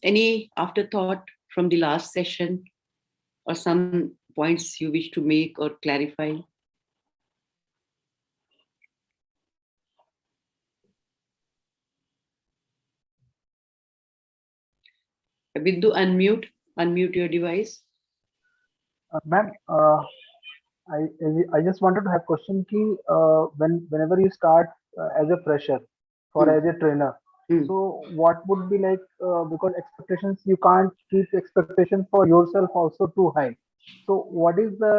Any afterthought from the last session or some points you wish to make or clarify? Viddu, unmute your device. Ma'am, I I just wanted to have question ki whenever you start as a fresher or Hmm. as a trainer, Hmm. so what would be like because expectations you can't keep expectations for yourself also too high. So what is the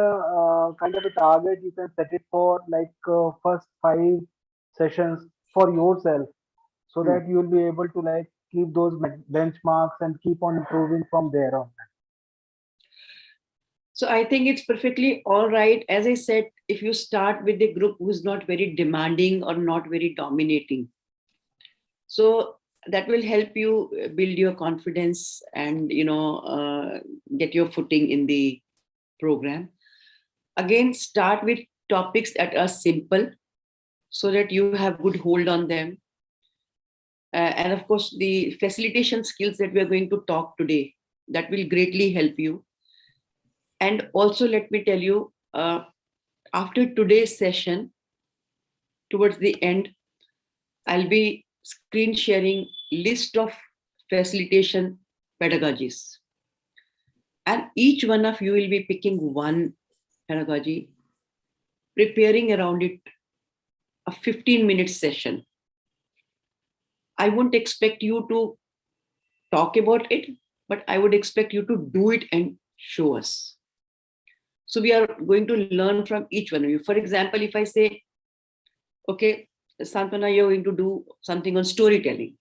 kind of a target you can set it for like first 5 sessions for yourself so Hmm. that you will be able to like keep those benchmarks and keep on improving from there on. So I think it's perfectly all right. As I said, if you start with a group who's not very demanding or not very dominating, so that will help you build your confidence and get your footing in the program. Again, start with topics that are simple so that you have good hold on them. And of course, the facilitation skills that we are going to talk today, that will greatly help you. And also, let me tell you, after today's session, towards the end, I'll be screen sharing list of facilitation pedagogies. And each one of you will be picking one pedagogy, preparing around it a 15-minute session. I won't expect you to talk about it, but I would expect you to do it and show us. So we are going to learn from each one of you. For example, if I say, okay, Santwana, you're going to do something on storytelling.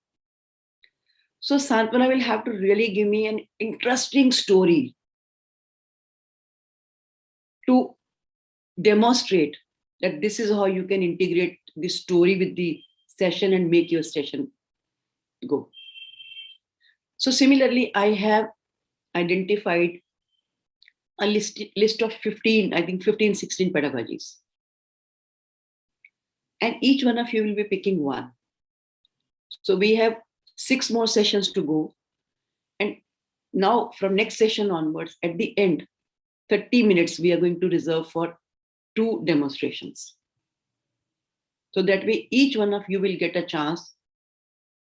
So Santwana will have to really give me an interesting story to demonstrate that this is how you can integrate the story with the session and make your session go. So similarly, I have identified a list of 15, I think 15, 16 pedagogies. And each one of you will be picking one. So we have 6 more sessions to go. And now from next session onwards, at the end, 30 minutes we are going to reserve for 2 demonstrations. So that way, each one of you will get a chance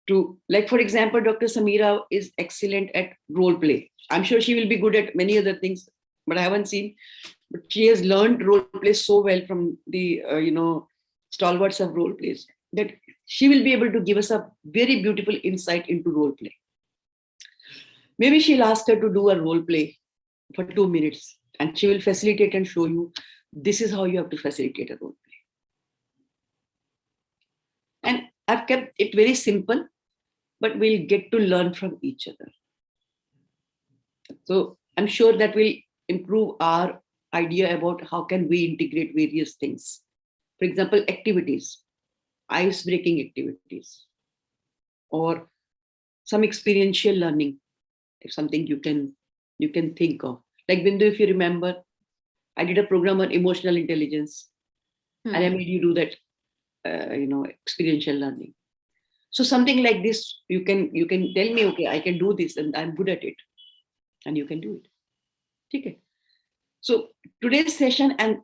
to, like, for example, Dr. Samira is excellent at role play. I'm sure she will be good at many other things, but I haven't seen. But she has learned role play so well from the, stalwarts of role plays that she will be able to give us a very beautiful insight into role play. Maybe she'll ask her to do a role play for 2 minutes and she will facilitate and show you this is how you have to facilitate a role play. And I've kept it very simple, but we'll get to learn from each other. So I'm sure that will improve our idea about how can we integrate various things. For example, activities, ice-breaking activities, or some experiential learning, if something you can think of. Like Bindu, if you remember, I did a program on emotional intelligence, and I made you do that, experiential learning. So something like this, you can tell me, okay, I can do this, and I'm good at it, and you can do it. Okay. So today's session, and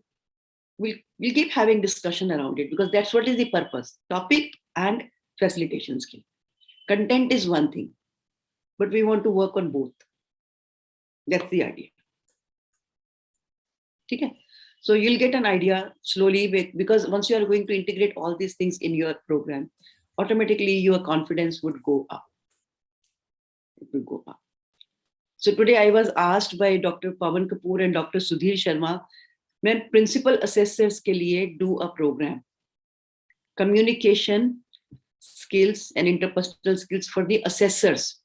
we'll keep having discussion around it because that's what is the purpose: topic and facilitation skill. Content is one thing, but we want to work on both. That's the idea. Okay. So you'll get an idea slowly because once you are going to integrate all these things in your program, automatically your confidence would go up. It will go up. So today I was asked by Dr. Pawan Kapoor and Dr. Sudhir Sharma, मैं principal assessors के लिए do a program, communication skills and interpersonal skills for the assessors.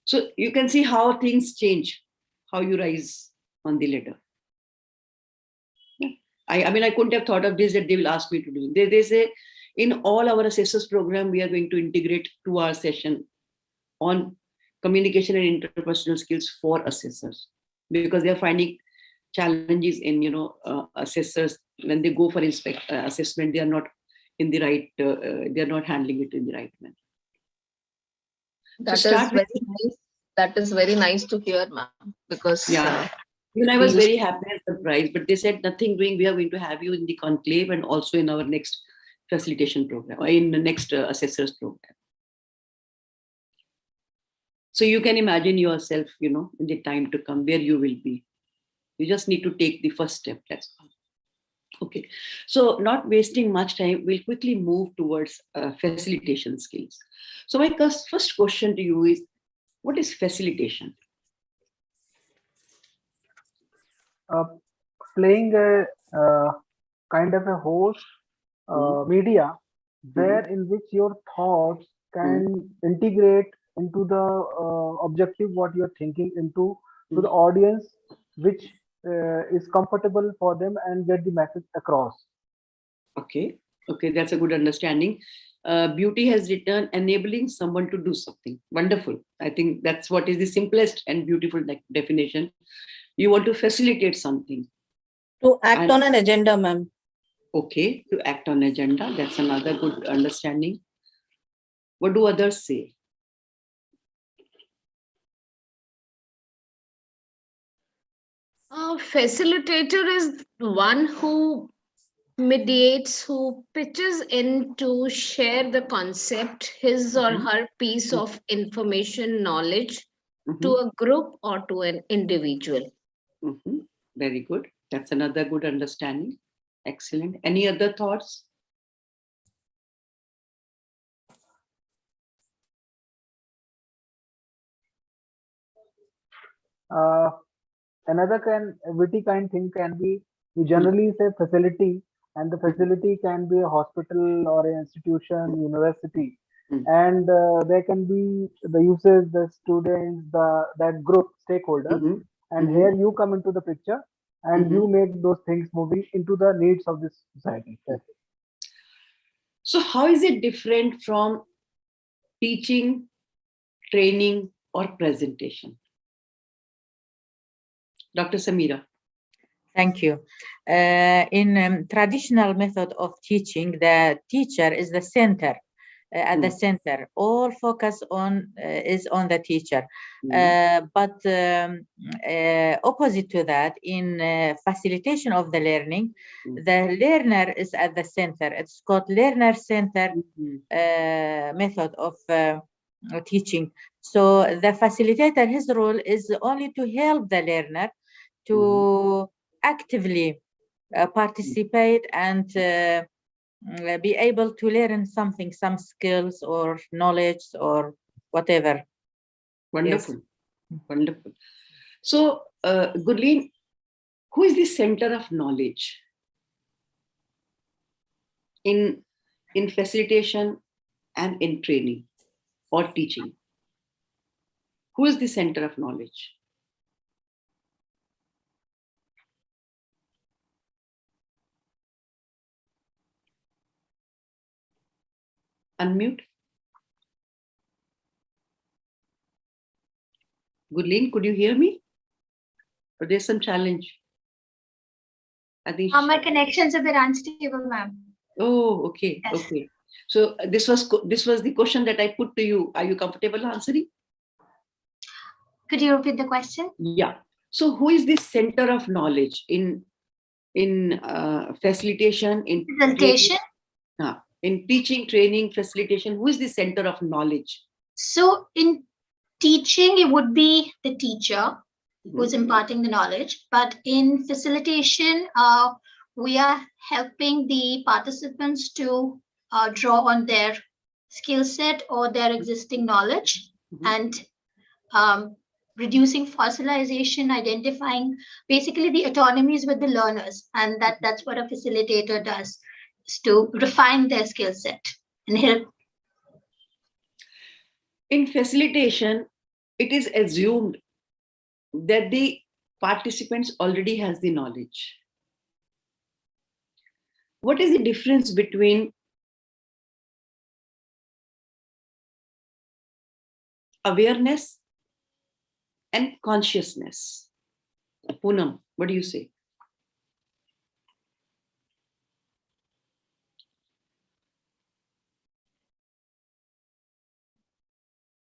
So you can see how things change, how you rise on the ladder. I mean, I couldn't have thought of this that they will ask me to do. They say in all our assessors program, we are going to integrate 2-hour session on communication and interpersonal skills for assessors because they are finding challenges in, assessors when they go for assessment, they are not in the right, they are not handling it in the right manner. So That is start with, very nice. That is very nice to hear, ma'am, because yeah. Even I we was used very happy and surprised, but they said nothing doing. We are going to have you in the conclave and also in our next facilitation program or in the next assessors program. So you can imagine yourself, in the time to come where you will be. You just need to take the first step. That's all. Okay. So not wasting much time, we'll quickly move towards facilitation skills. So my first question to you is, what is facilitation? uh, Playing a kind of a host Mm, media mm, where in which your thoughts mm, can integrate into the objective what you're thinking into to the mm. audience which is comfortable for them and get the message across. Okay. Okay, that's a good understanding. Beauty has written enabling someone to do something. Wonderful. I think that's what is the simplest and beautiful definition. You want to facilitate something. to act And on an agenda, ma'am. okay, to act on agenda. That's another good understanding. What do others say? A facilitator is one who mediates, who pitches in to share the concept, his or Mhm, her piece of information, knowledge to mhm, a group or to an individual. mhm. Very good. That's another good understanding. Excellent. Any other thoughts? Uh, Another witty kind thing can be we Mm, generally say facility, and the mhm, facility can be a hospital or an institution, university, mm, and there can be the users, the students, the that group stakeholders, mhm, and mhm, here you come into the picture and you mhm. make those things moving into the needs of this society. That's it. So, how is it different from teaching, training, or presentation? Dr. Samira. Thank you. In traditional method of teaching, the teacher is the center. At the Mm, center, all focus on is on the teacher. mm, But opposite to that, in facilitation of the learning, mm, the learner is at the center. It's called learner center mhm, method of teaching. So the facilitator, his role is only to help the learner mhm, to actively participate and be able to learn something, some skills or knowledge or whatever. Yes. Wonderful. Wonderful. So, Gurleen, who is the center of knowledge in facilitation and in training or teaching? Who is the center of knowledge? Unmute. Gurleen, could you hear me? Or there's some challenge? I think. My connection's a bit unstable, ma'am. Oh, okay, Yes. okay. So this was the question that I put to you. Are you comfortable answering? Could you repeat the question? Yeah. So who is the center of knowledge in facilitation, in training, Presentation. in teaching, training, facilitation? Who is the center of knowledge? So in teaching, it would be the teacher who's Mhm, imparting the knowledge. But in facilitation, we are helping the participants to draw on their skill set or their existing knowledge mhm. and um, reducing fossilization, identifying basically the autonomies with the learners. And that's what a facilitator does, is to refine their skill set and help. In facilitation, it is assumed that the participants already has the knowledge. What is the difference between awareness and consciousness? Poonam, what do you say?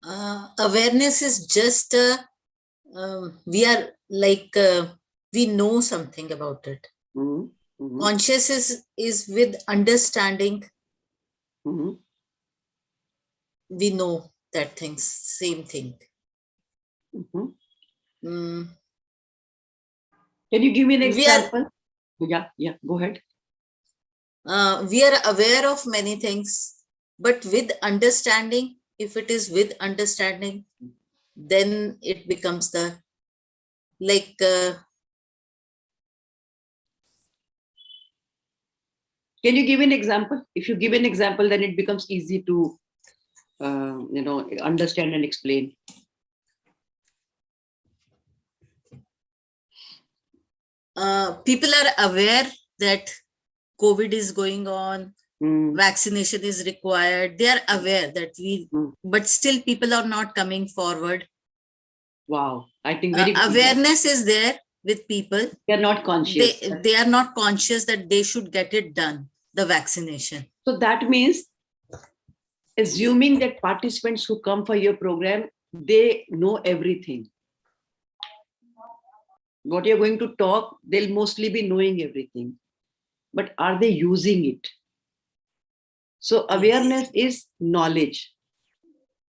Awareness is just we are like we know something about it. Conscious is with understanding. We know that things, same thing. Can you give me an example? Yeah, go ahead. We are aware of many things, but with understanding, if it is with understanding, then it becomes the like can you give an example? If you give an example, then it becomes easy to understand and explain. People are aware that COVID is going on, vaccination is required. They are aware that but still people are not coming forward. Wow, I think very good. Awareness is there with people. They are not conscious. They are not conscious that they should get it done, the vaccination. So that means, assuming that participants who come for your program, they know everything. What you're going to talk, they'll mostly be knowing everything. But are they using it? So awareness is knowledge.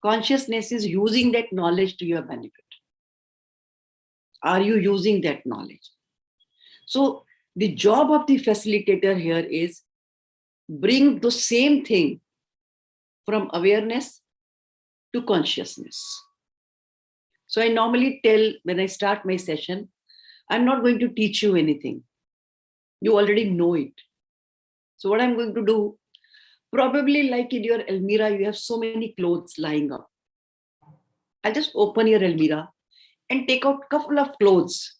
Consciousness is using that knowledge to your benefit. Are you using that knowledge? So the job of the facilitator here is bring the same thing from awareness to consciousness. So I normally tell when I start my session, I'm not going to teach you anything. You already know it. So what I'm going to do, probably like in your Almira, you have so many clothes lying up. I'll just open your Almira and take out a couple of clothes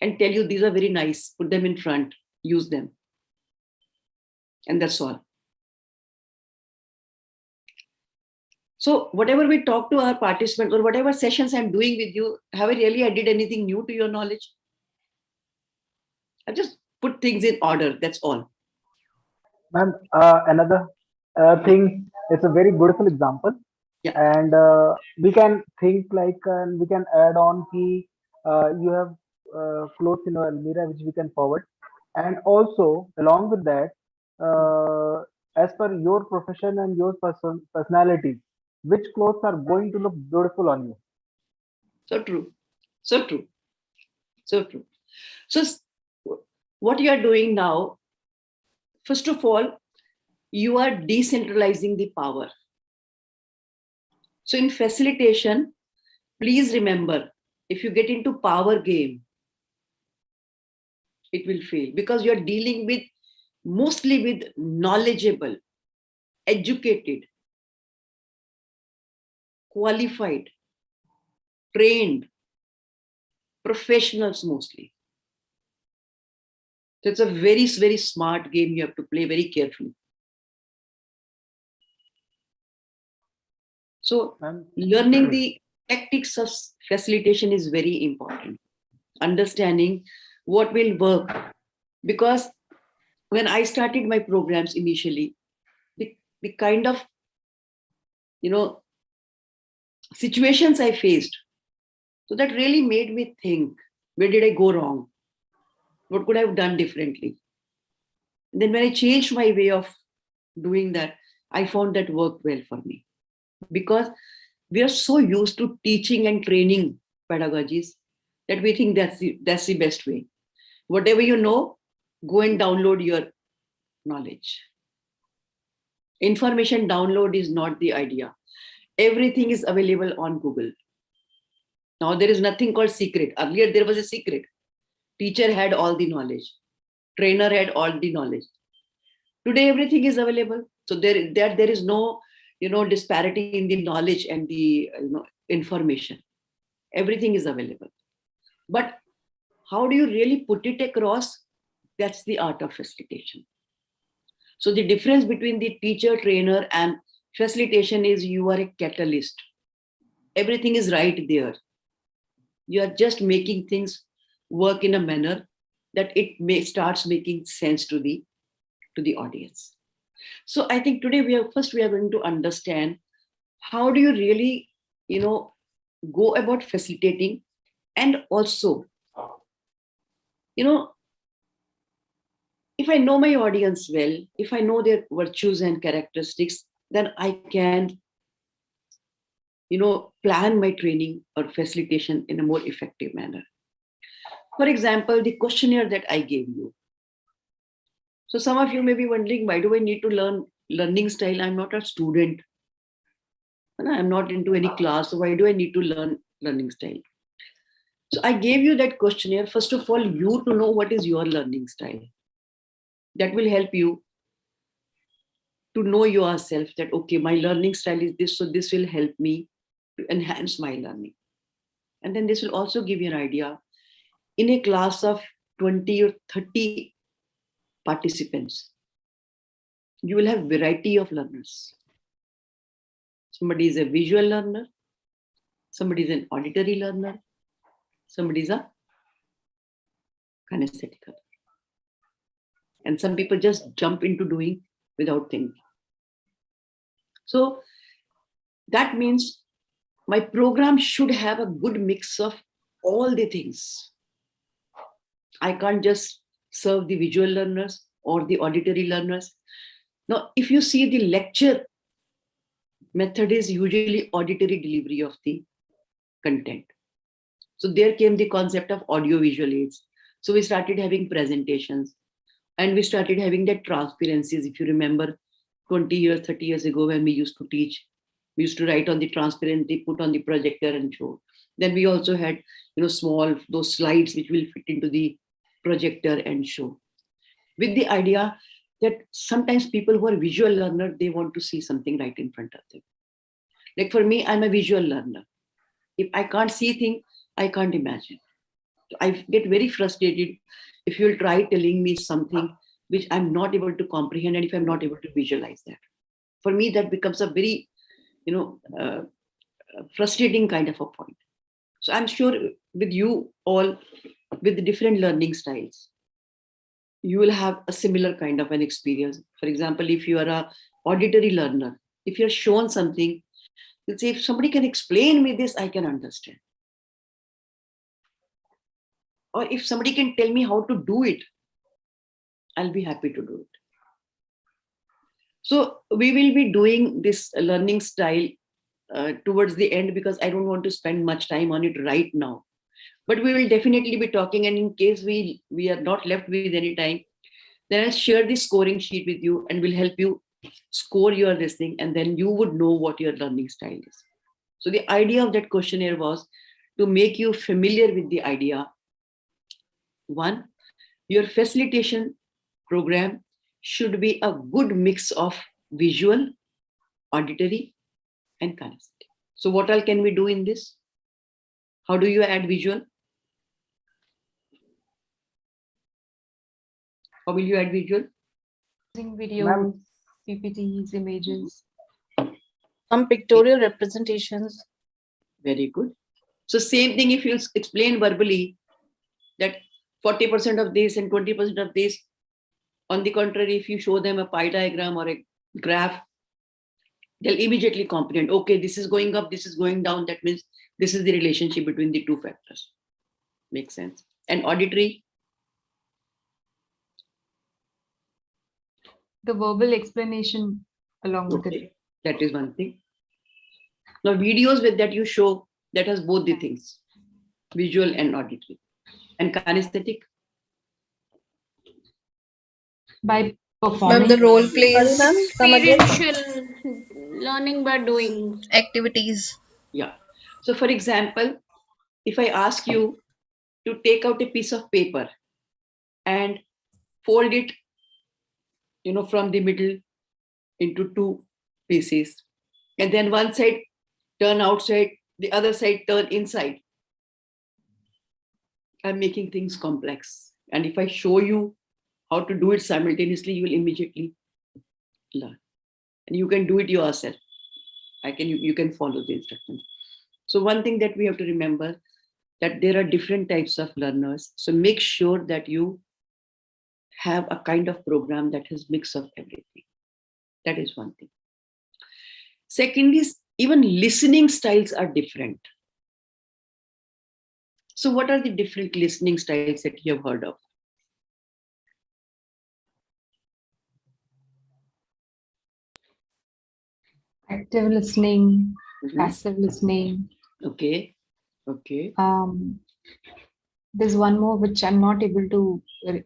and tell you these are very nice. Put them in front, use them. And that's all. So whatever we talk to our participants or whatever sessions I'm doing with you, have I really added anything new to your knowledge? I just put things in order. That's all. Ma'am, another thing, it's a very beautiful example. Yeah. And we can think like, we can add on key, you have clothes in your Almira which we can forward. And also, along with that, as per your profession and your personality, which clothes are going to look beautiful on you? So true. So true. So true. So what you are doing now, first of all, you are decentralizing the power. So in facilitation, please remember, if you get into power game, it will fail because you're dealing with mostly with knowledgeable, educated, qualified, trained professionals mostly. So it's a very, very smart game you have to play very carefully. So learning the tactics of facilitation is very important. Understanding what will work. Because when I started my programs initially, the kind of, situations I faced, so that really made me think, where did I go wrong? What could I have done differently? And then when I changed my way of doing that, I found that worked well for me. Because we are so used to teaching and training pedagogies that we think that's the best way. Whatever you know, go and download your knowledge. Information download is not the idea. Everything is available on Google. Now there is nothing called secret. Earlier there was a secret. Teacher had all the knowledge. Trainer had all the knowledge. Today everything is available. So there is no disparity in the knowledge and the information. Everything is available. But how do you really put it across? That's the art of facilitation. So the difference between the teacher, trainer, and facilitation is you are a catalyst. Everything is right there. You are just making things work in a manner that it starts making sense to the audience. So I think today we are going to understand how do you really go about facilitating. And also, if I know my audience well, if I know their virtues and characteristics, then I can, plan my training or facilitation in a more effective manner. For example, the questionnaire that I gave you. So some of you may be wondering, why do I need to learn learning style? I'm not a student. I'm not into any class. So why do I need to learn learning style? So I gave you that questionnaire, first of all, you to know what is your learning style. That will help you to know yourself that, okay, my learning style is this, so this will help me to enhance my learning. And then this will also give you an idea. In a class of 20 or 30 participants, you will have variety of learners. Somebody is a visual learner, somebody is an auditory learner, somebody is a kinesthetic learner. And some people just jump into doing without thinking. So that means my program should have a good mix of all the things. I can't just serve the visual learners or the auditory learners. Now, if you see the lecture method is usually auditory delivery of the content. So there came the concept of audio visual aids. So we started having presentations and we started having that transparencies. If you remember 20 years, 30 years ago when we used to teach, we used to write on the transparency, put on the projector and show. Then we also had, small, those slides which will fit into the projector and show. With the idea that sometimes people who are visual learner, they want to see something right in front of them. Like for me, I'm a visual learner. If I can't see things, I can't imagine. I get very frustrated if you'll try telling me something which I'm not able to comprehend, and if I'm not able to visualize that. For me, that becomes a very, frustrating kind of a point. So I'm sure with you all, with the different learning styles, you will have a similar kind of an experience. For example, if you are a auditory learner, if you're shown something, you'll say, if somebody can explain me this, I can understand. Or if somebody can tell me how to do it, I'll be happy to do it. So we will be doing this learning style towards the end, because I don't want to spend much time on it right now. But we will definitely be talking, and in case we are not left with any time, then I'll share the scoring sheet with you and will help you score your this thing, and then you would know what your learning style is. So the idea of that questionnaire was to make you familiar with the idea. One, your facilitation program should be a good mix of visual, auditory, and kinesthetic. So what all can we do in this? How do you add visual? How will you add visual? Using videos, Ma'am. PPTs, images, some pictorial representations. Very good. So same thing if you explain verbally that 40% of this and 20% of this. On the contrary, if you show them a pie diagram or a graph, they'll immediately comprehend, okay, this is going up, this is going down. That means this is the relationship between the two factors. Makes sense. And auditory? The verbal explanation along with it. Okay, that is one thing. Now videos with that you show, that has both the things, visual and auditory. And kinesthetic? By performing. Ma'am, the role plays, come again. Experiential learning by doing. Activities. Yeah. So for example, if I ask you to take out a piece of paper and fold it, from the middle into two pieces, and then one side turn outside, the other side turn inside, I'm making things complex. And if I show you how to do it simultaneously, you will immediately learn. And you can do it yourself. You can follow the instructions. So one thing that we have to remember, that there are different types of learners. So make sure that you have a kind of program that has mix of everything. That is one thing. Second is even listening styles are different. So what are the different listening styles that you have heard of? Active listening, passive listening. Okay. Okay. There's one more which I'm not able to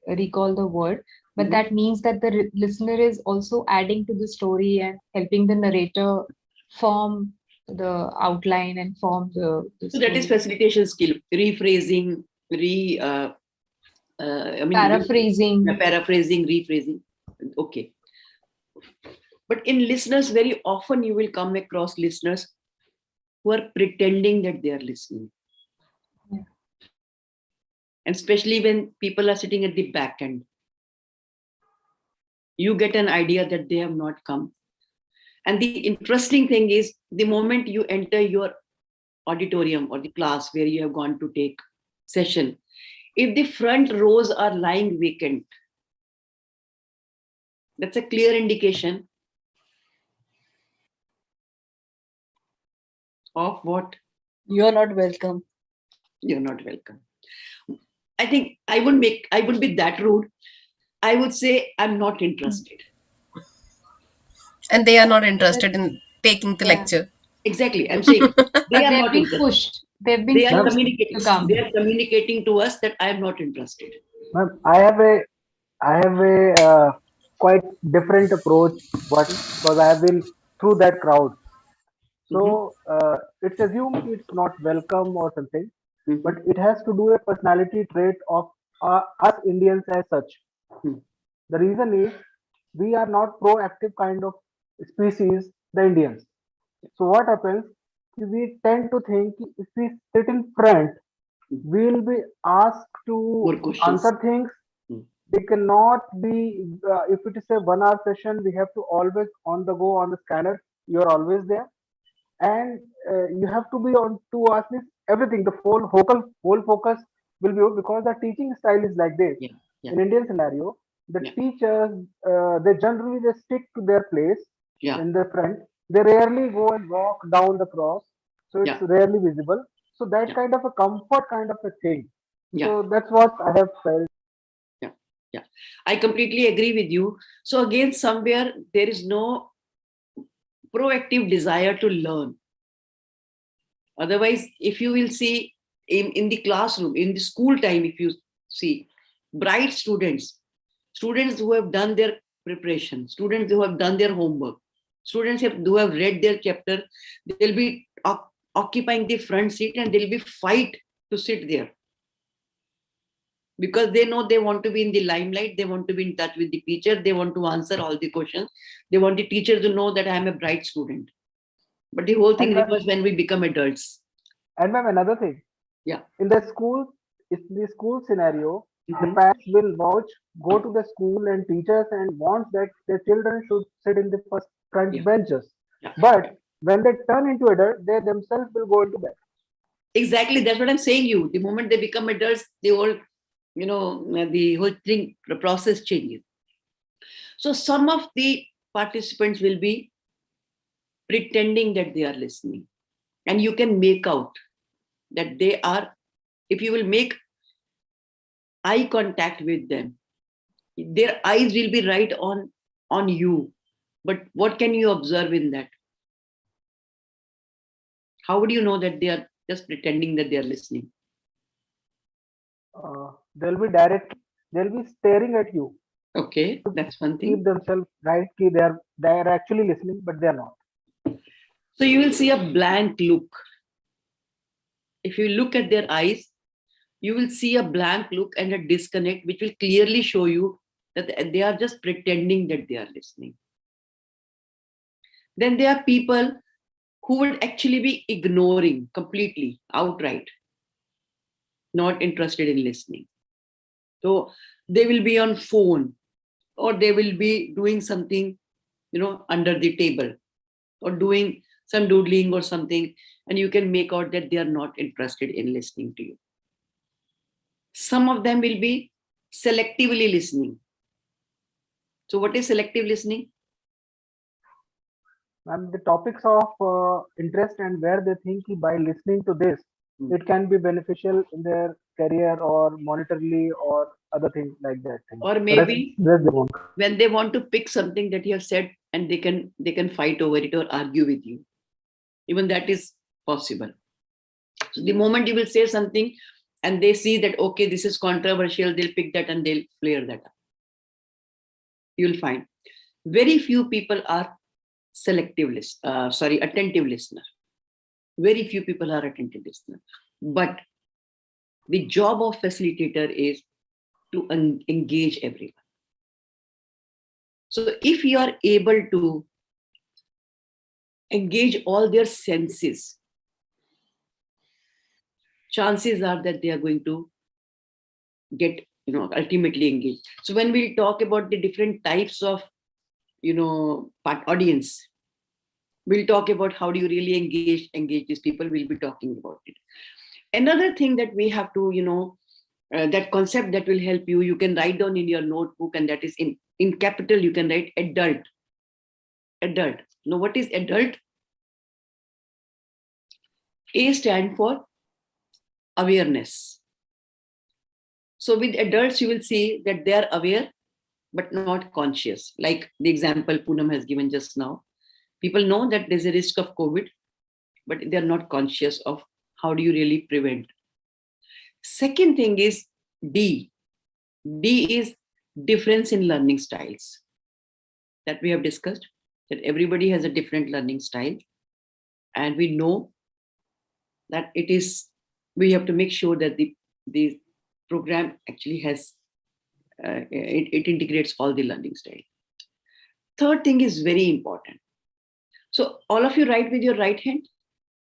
recall the word, but that means that the listener is also adding to the story and helping the narrator form the outline and form the So that is facilitation skill, rephrasing, paraphrasing. Paraphrasing, rephrasing. Okay. But in listeners, very often you will come across listeners who are pretending that they are listening. Yeah. And especially when people are sitting at the back end, you get an idea that they have not come. And the interesting thing is, the moment you enter your auditorium or the class where you have gone to take session, if the front rows are lying vacant, that's a clear indication of what? You're not welcome. You're not welcome. I think I wouldn't be that rude. I would say I'm not interested. And they are not interested in taking the lecture. Exactly. I'm saying they are they've not been interested. pushed. They've been They are pushed communicating. to come. They are communicating to us that I am not interested. Ma'am, I have a quite different approach. What, because I have been through that crowd. So it's assumed it's not welcome or something, but it has to do a personality trait of us Indians as such. The reason is we are not proactive kind of species, the Indians. So what happens? We tend to think if we sit in front, we will be asked More to questions. answer things. They cannot be, if it is a 1 hour session, we have to always on the go on the scanner. You're always there. And you have to be on to ask this everything. The whole focus will be because the teaching style is like this. In Indian scenario, the teachers they generally they stick to their place in the front. They rarely go and walk down the cross, so it's rarely visible. So that kind of a comfort kind of a thing. So that's what I have felt. Yeah, I completely agree with you. So again, somewhere there is no proactive desire to learn. Otherwise, if you will see in the classroom, in the school time, if you see bright students who have done their preparation, students who have done their homework, who have read their chapter, they'll be occupying the front seat and they'll be fight to sit there. Because they know they want to be in the limelight, they want to be in touch with the teacher, they want to answer all the questions, they want the teacher to know that I am a bright student. But the whole thing reverses when we become adults. And ma'am, another thing. In the school scenario, the parents will go to the school and teachers and want that their children should sit in the front benches. But when they turn into adults, they themselves will go into back. Exactly, that's what I'm saying. You, the moment they become adults, the whole thing, the process changes. So some of the participants will be pretending that they are listening, and you can make out that they are. If you will make eye contact with them, their eyes will be right on you. But what can you observe in that? How would you know that they are just pretending that they are listening? They'll be staring at you. Okay, that's one thing. Keep themselves right. They are actually listening, but they are not. So you will see a blank look. If you look at their eyes, you will see a blank look and a disconnect, which will clearly show you that they are just pretending that they are listening. Then there are people who would actually be ignoring completely, outright, not interested in listening. So they will be on phone, or they will be doing something, under the table, or doing some doodling or something, and you can make out that they are not interested in listening to you. Some of them will be selectively listening. So what is selective listening? And the topics of interest and where they think by listening to this, it can be beneficial in their career or monetarily or other things like that. Or Rest, maybe rest they won't. when they want to pick something that you have said, and they can fight over it or argue with you. Even that is possible. So the moment you will say something and they see that, okay, this is controversial, they'll pick that and they'll flare that up. You'll find very few people are attentive listener. Very few people are attentive listener. But the job of facilitator is to engage everyone. So if you are able to engage all their senses, chances are that they are going to get, ultimately engaged. So when we talk about the different types of, audience, we'll talk about how do you really engage these people. We'll be talking about it. Another thing that we have to, that concept that will help you, you can write down in your notebook, and that is in capital, you can write adult. Adult. Now, what is adult? A stand for awareness. So with adults, you will see that they are aware, but not conscious. Like the example Poonam has given just now. People know that there's a risk of COVID, but they're not conscious of how do you really prevent. Second thing is D. D is difference in learning styles that we have discussed, that everybody has a different learning style. And we know that we have to make sure that the program actually has, it integrates all the learning style. Third thing is very important. So all of you write with your right hand,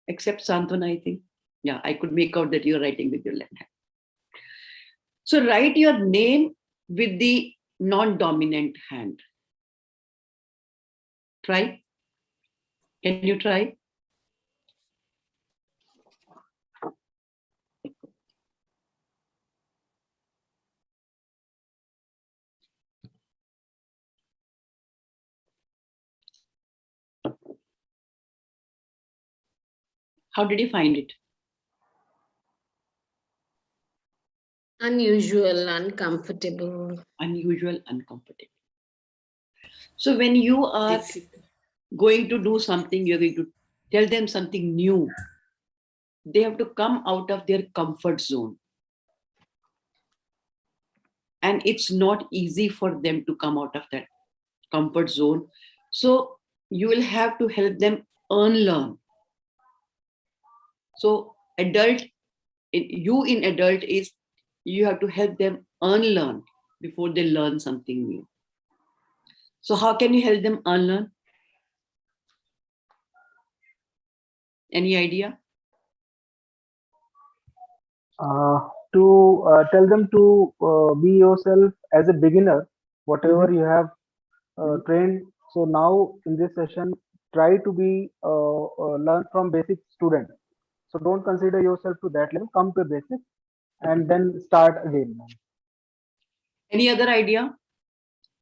except Santwana, I think. Yeah, I could make out that you're writing with your left hand. So write your name with the non-dominant hand. Try. Can you try? How did you find it? Unusual, uncomfortable. Unusual, uncomfortable. So when you are going to do something, you're going to tell them something new, they have to come out of their comfort zone. And it's not easy for them to come out of that comfort zone. So you will have to help them unlearn. So adult is you have to help them unlearn before they learn something new. So how can you help them unlearn? Any idea? To tell them to be yourself as a beginner, whatever you have trained. So now in this session, try to be learn from basic student. So don't consider yourself to that level. Come to basic, and then start again. Any other idea,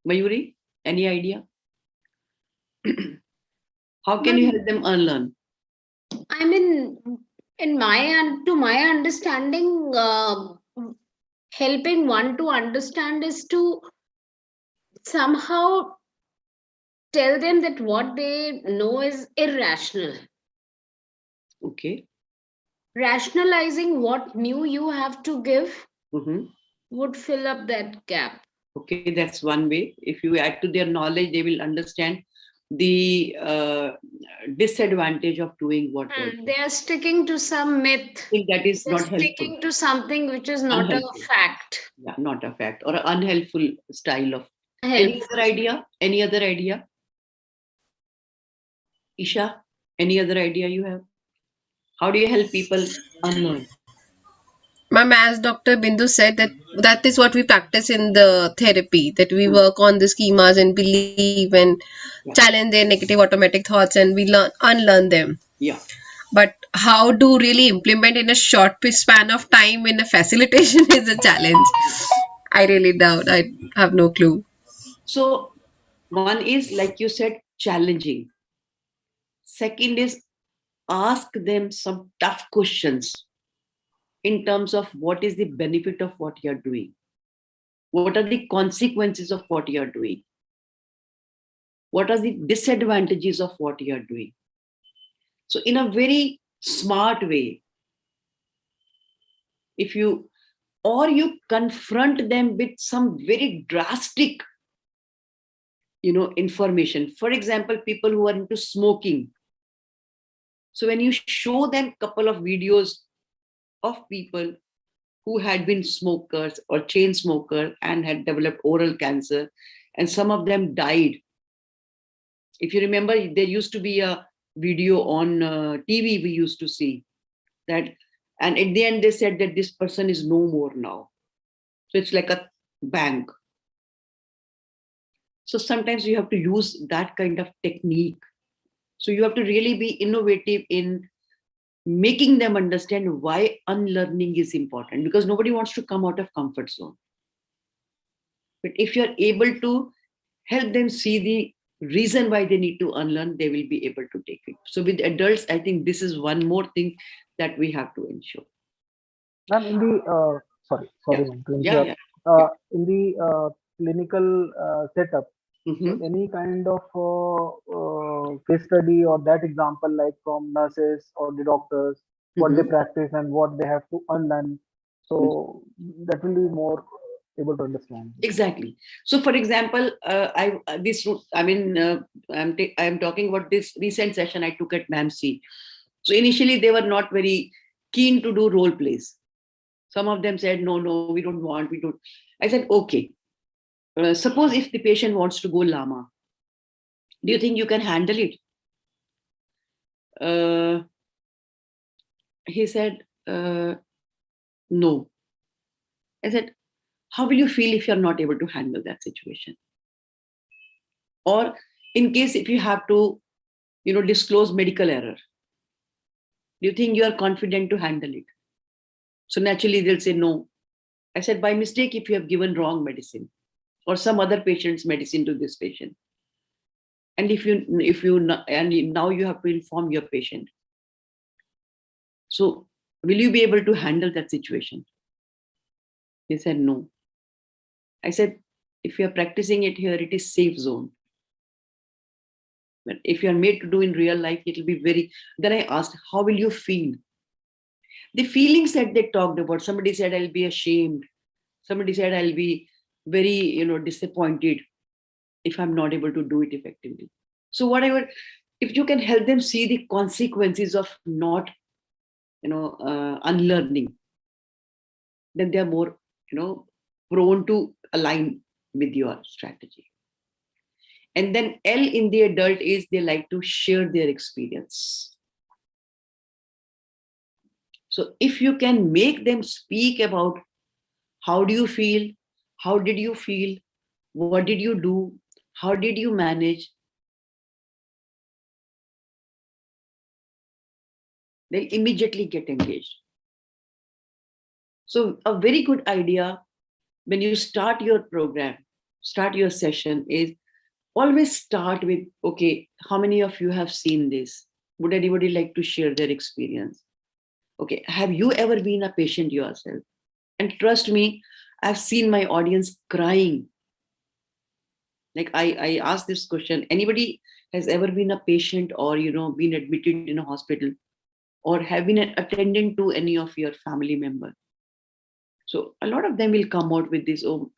Mayuri? Any idea? How can you help them unlearn? I mean, to my understanding, helping one to understand is to somehow tell them that what they know is irrational. Okay. Rationalizing what new you have to give would fill up that gap. Okay, that's one way. If you add to their knowledge, they will understand the disadvantage of doing what they are sticking to some myth. I think that is They're not helpful. Sticking to something which is not Unhelpful. a fact. Yeah, not a fact, or an unhelpful style of. Any other idea? Any other idea? Isha, any other idea you have? How do you help people unlearn? Ma'am, as Dr. Bindu said, that is what we practice in the therapy, that we work on the schemas and believe and challenge their negative automatic thoughts, and we unlearn them. Yeah. But how to really implement in a short span of time in a facilitation is a challenge. I really doubt. I have no clue. So one is, like you said, challenging. Second is ask them some tough questions in terms of what is the benefit of what you're doing. What are the consequences of what you're doing? What are the disadvantages of what you're doing? So in a very smart way, if you confront them with some very drastic information. For example, people who are into smoking. So when you show them a couple of videos of people who had been smokers or chain smoker and had developed oral cancer, and some of them died. If you remember, there used to be a video on TV we used to see that, and at the end they said that this person is no more now. So it's like a bank. So sometimes you have to use that kind of technique. So you have to really be innovative in making them understand why unlearning is important, because nobody wants to come out of comfort zone. But if you're able to help them see the reason why they need to unlearn, they will be able to take it. So with adults, I think this is one more thing that we have to ensure. Ma'am, in the sorry, Yeah. ma'am, to interrupt. In the clinical setup, so any kind of case study or that example, like from nurses or the doctors, what they practice and what they have to unlearn, so that will be more able to understand. Exactly. So, for example, I'm talking about this recent session I took at MAMC. So initially they were not very keen to do role plays. Some of them said, no, we don't want, we don't. I said, okay. Suppose if the patient wants to go Lama, do you think you can handle it? He said, no. I said, how will you feel if you're not able to handle that situation? Or in case if you have to, disclose medical error, do you think you are confident to handle it? So naturally they'll say no. I said, by mistake, if you have given wrong medicine or some other patient's medicine to this patient, and and now you have to inform your patient. So will you be able to handle that situation? He said no. I said, if you are practicing it here, it is safe zone. But if you are made to do in real life, it will be very. Then I asked, how will you feel? The feelings that they talked about, somebody said, I'll be ashamed. Somebody said, I'll be very, disappointed if I'm not able to do it effectively. So whatever, if you can help them see the consequences of not, unlearning, then they're more, prone to align with your strategy. And then L in the adult is they like to share their experience. So if you can make them speak about how do you feel, how did you feel, what did you do, how did you manage, they'll immediately get engaged. So a very good idea when you start your program, start your session is always start with, okay, how many of you have seen this? Would anybody like to share their experience? Okay, have you ever been a patient yourself? And trust me, I've seen my audience crying. Like I asked this question, anybody has ever been a patient or, been admitted in a hospital or have been an attendant to any of your family member? So a lot of them will come out with this, oh,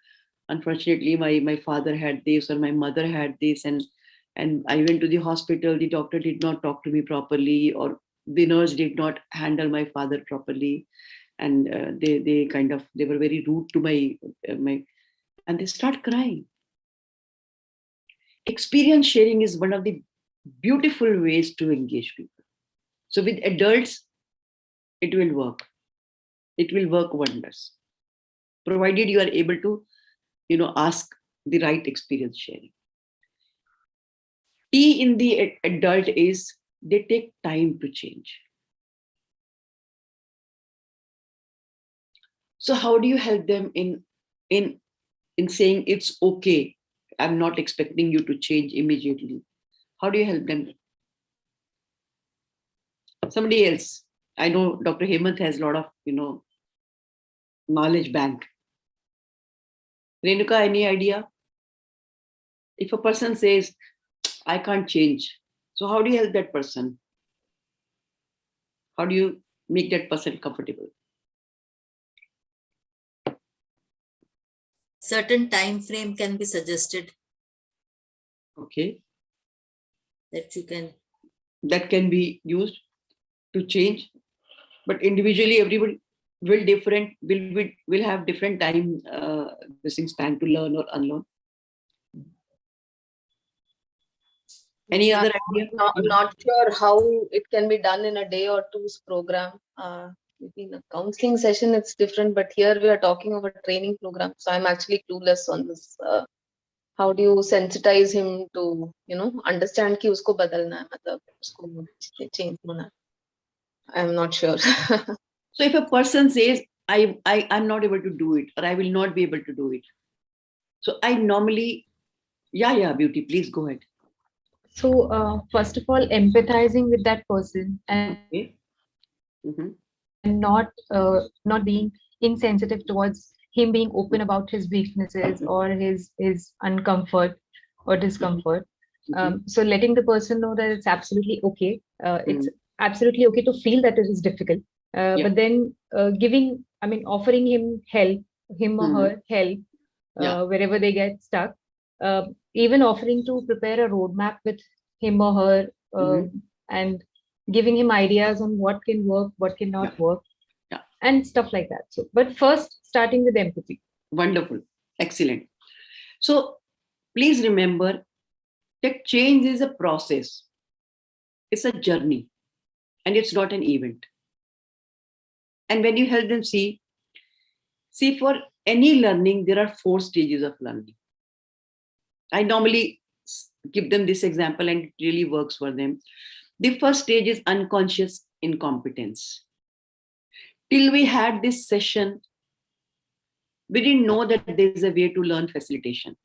unfortunately, my father had this or my mother had this, and I went to the hospital, the doctor did not talk to me properly, or the nurse did not handle my father properly, and they were very rude to my and they start crying. Experience sharing is one of the beautiful ways to engage people. So with adults, it will work. It will work wonders, provided you are able to, ask the right experience sharing. T in the adult is they take time to change. So how do you help them in saying it's okay? I'm not expecting you to change immediately. How do you help them? Somebody else. I know Dr. Hemant has a lot of, knowledge bank. Renuka, any idea? If a person says, I can't change, so how do you help that person? How do you make that person comfortable? Certain time frame can be suggested. Okay. That can be used to change, but individually everybody will have different time span to learn or unlearn. Any other idea? Not sure how it can be done in a day or two's program. Maybe in a counseling session it's different, but here we are talking of a training program, so I'm actually clueless on this. How do you sensitize him to understand कि उसको बदलना है, मतलब उसको change होना है? I'm not sure. So if a person says, I'm not able to do it, or I will not be able to do it, so I normally, Beauty, please go ahead. So first of all, empathizing with that person and not being insensitive towards him being open about his weaknesses or his uncomfort or discomfort. So letting the person know that it's absolutely okay. It's absolutely okay to feel that it is difficult. But then offering him help, him or her help, wherever they get stuck. Even offering to prepare a roadmap with him or her and giving him ideas on what can work, what cannot work, and stuff like that. So, but first, starting with empathy. Wonderful. Excellent. So please remember that change is a process. It's a journey and it's not an event. And when you help them see for any learning, there are 4 stages of learning. I normally give them this example and it really works for them. The first stage is unconscious incompetence. Till we had this session, we didn't know that there's a way to learn facilitation.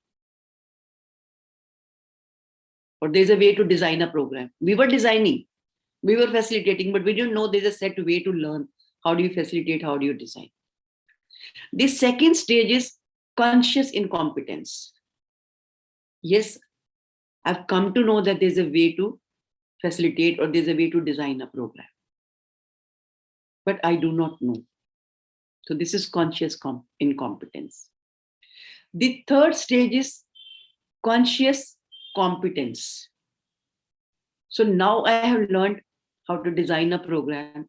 Or there's a way to design a program. We were designing, we were facilitating, but we didn't know there's a set way to learn. How do you facilitate? How do you design? The second stage is conscious incompetence. Yes, I've come to know that there's a way to facilitate or there's a way to design a program. But I do not know. So this is conscious incompetence. The third stage is conscious competence. So now I have learned how to design a program,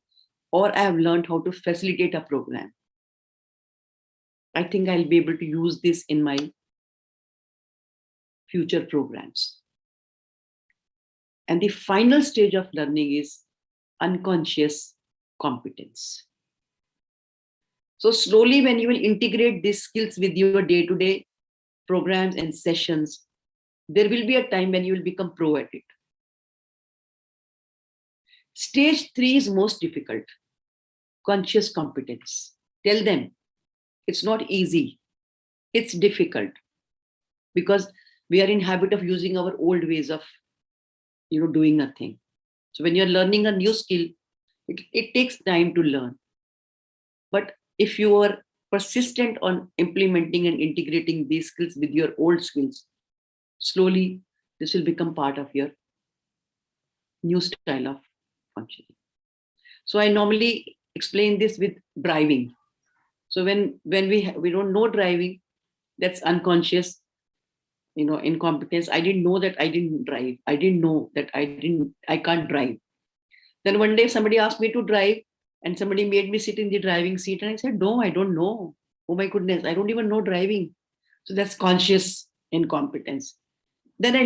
or I have learned how to facilitate a program. I think I'll be able to use this in my future programs. And the final stage of learning is unconscious competence. So slowly, when you will integrate these skills with your day-to-day programs and sessions, there will be a time when you will become pro at it. Stage 3 is most difficult. Conscious competence. Tell them it's not easy. It's difficult because we are in habit of using our old ways of doing nothing. So when you're learning a new skill, it takes time to learn. But if you are persistent on implementing and integrating these skills with your old skills, slowly this will become part of your new style of functioning. So I normally explain this with driving. So when we don't know driving, that's unconscious, incompetence. I didn't know that I didn't drive. I didn't know that I can't drive. Then one day somebody asked me to drive and somebody made me sit in the driving seat and I said, no, I don't know. Oh my goodness, I don't even know driving. So that's conscious incompetence. Then I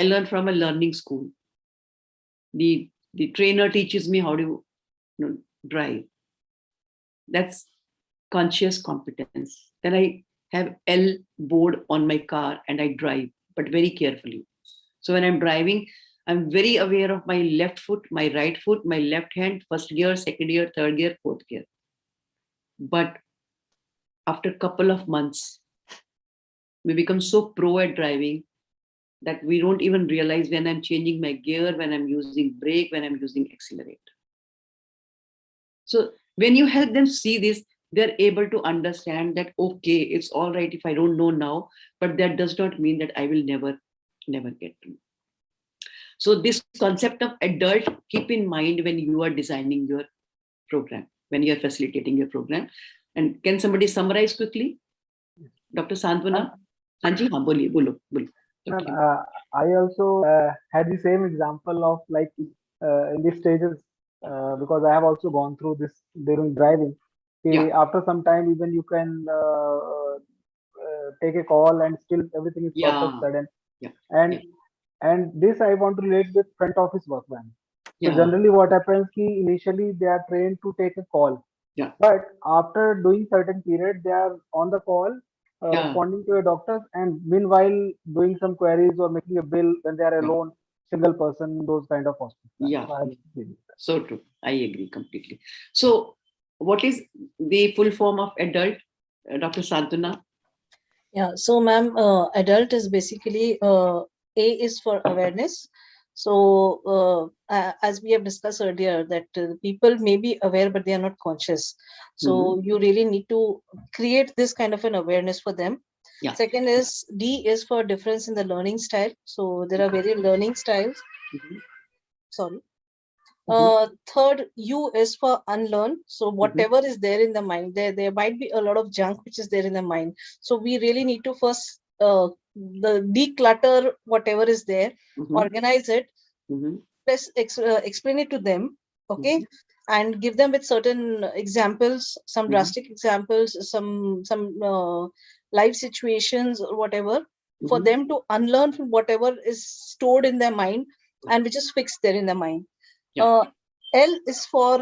learn from a learning school. The trainer teaches me how to drive. That's conscious competence. Then I have L board on my car and I drive, but very carefully. So when I'm driving, I'm very aware of my left foot, my right foot, my left hand, first gear, second gear, third gear, fourth gear. But after a couple of months, we become so pro at driving that we don't even realize when I'm changing my gear, when I'm using brake, when I'm using accelerator. So when you help them see this, they're able to understand that, okay, it's all right if I don't know now, but that does not mean that I will never get to know. So this concept of adult, keep in mind when you are designing your program, when you are facilitating your program. And can somebody summarize quickly? Dr. Santwana? Hanji, haan, boliye, bolo. Ma'am, I also had the same example of like in these stages because I have also gone through this during driving. After some time, even you can take a call and still everything is perfect sudden. And this I want to relate with front office work, ma'am. So generally what happens is initially they are trained to take a call. But after doing certain period, they are on the call responding to a doctor and meanwhile doing some queries or making a bill when they are alone, single person in those kind of hospitals. So true. I agree completely. So what is the full form of adult, Dr. Santuna? Yeah, so ma'am, adult is basically A is for awareness. So as we have discussed earlier, that people may be aware, but they are not conscious. So you really need to create this kind of an awareness for them. Second is D is for difference in the learning style. So there are various learning styles. Sorry. Third, U is for unlearn. So whatever is there in the mind, there might be a lot of junk which is there in the mind. So we really need to first the declutter whatever is there, organize it, plus explain it to them, okay, and give them with certain examples, some drastic examples, some life situations or whatever, for them to unlearn from whatever is stored in their mind and which is fixed there in their mind. L is for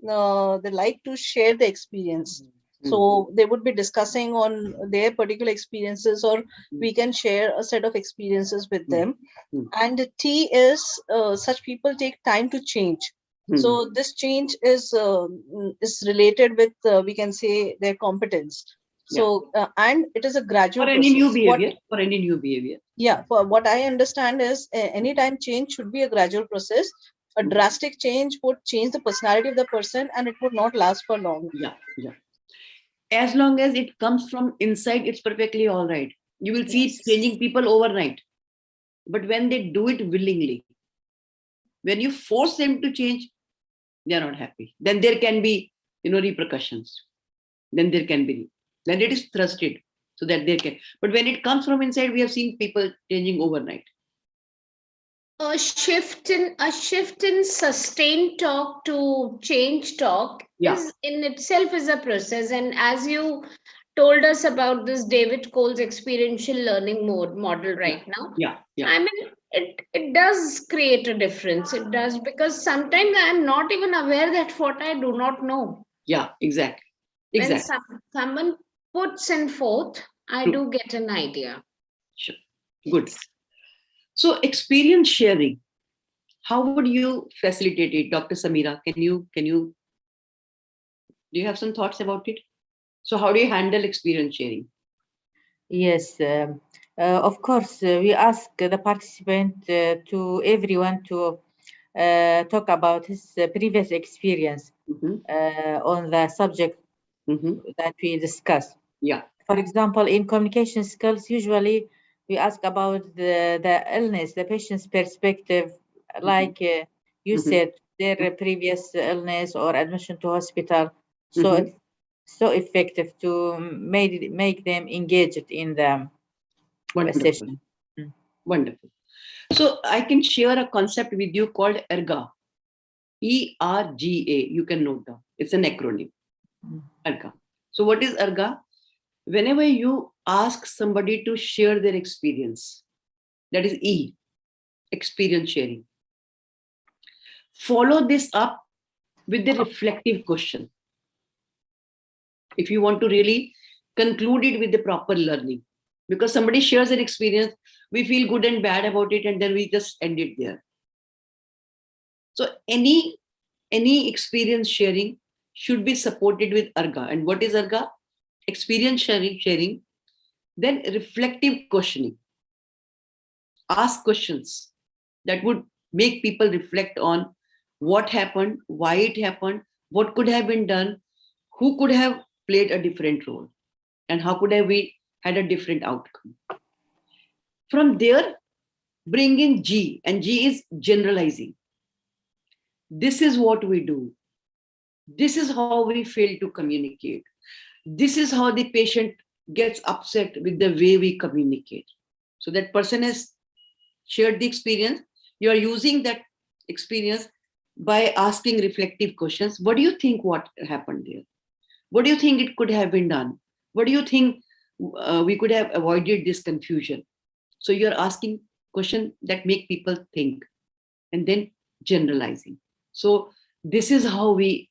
they like to share the experience. So they would be discussing on their particular experiences, or we can share a set of experiences with them. And T is such people take time to change. So this change is related with we can say their competence. So and it is a gradual process. For any new behavior. Yeah, for what I understand is anytime change should be a gradual process. A drastic change would change the personality of the person and it would not last for long. As long as it comes from inside, it's perfectly all right. You will see changing people overnight. But when they do it willingly, when you force them to change, they are not happy. Then there can be, repercussions. Then it is thrusted so that they can. But when it comes from inside, we have seen people changing overnight. A shift in sustained talk to change talk is in itself is a process. And as you told us about this David Cole's experiential learning model right now, I mean, it does create a difference. It does, because sometimes I am not even aware that what I do not know. Yeah, exactly. When someone puts in forth, I do get an idea. Sure. Good. So experience sharing, how would you facilitate it, Dr. Samira? Do you have some thoughts about it? So how do you handle experience sharing? Yes, of course, we ask the participant to everyone to talk about his previous experience on the subject that we discussed. For example, in communication skills, usually we ask about the illness, the patient's perspective, like you said, their previous illness or admission to hospital. So it's so effective to make them engaged in the session. Wonderful. So I can share a concept with you called ERGA. ERGA. You can note down. It's an acronym. ERGA. So what is ERGA? Whenever you ask somebody to share their experience, that is E, experience sharing. Follow this up with the reflective question. If you want to really conclude it with the proper learning, because somebody shares an experience, we feel good and bad about it, and then we just end it there. So any experience sharing should be supported with ERGA. And what is ERGA? Experience sharing, then reflective questioning. ask questions that would make people reflect on what happened, why it happened, what could have been done, who could have played a different role, and how could have we had a different outcome. From there, bring in G, and G is generalizing. This is what we do. This is how we fail to communicate. This is how the patient gets upset with the way we communicate. So that person has shared the experience. You are using that experience by asking reflective questions. What do you think what happened there? What do you think it could have been done? What do you think we could have avoided this confusion? So you're asking questions that make people think, and then generalizing. So this is how we,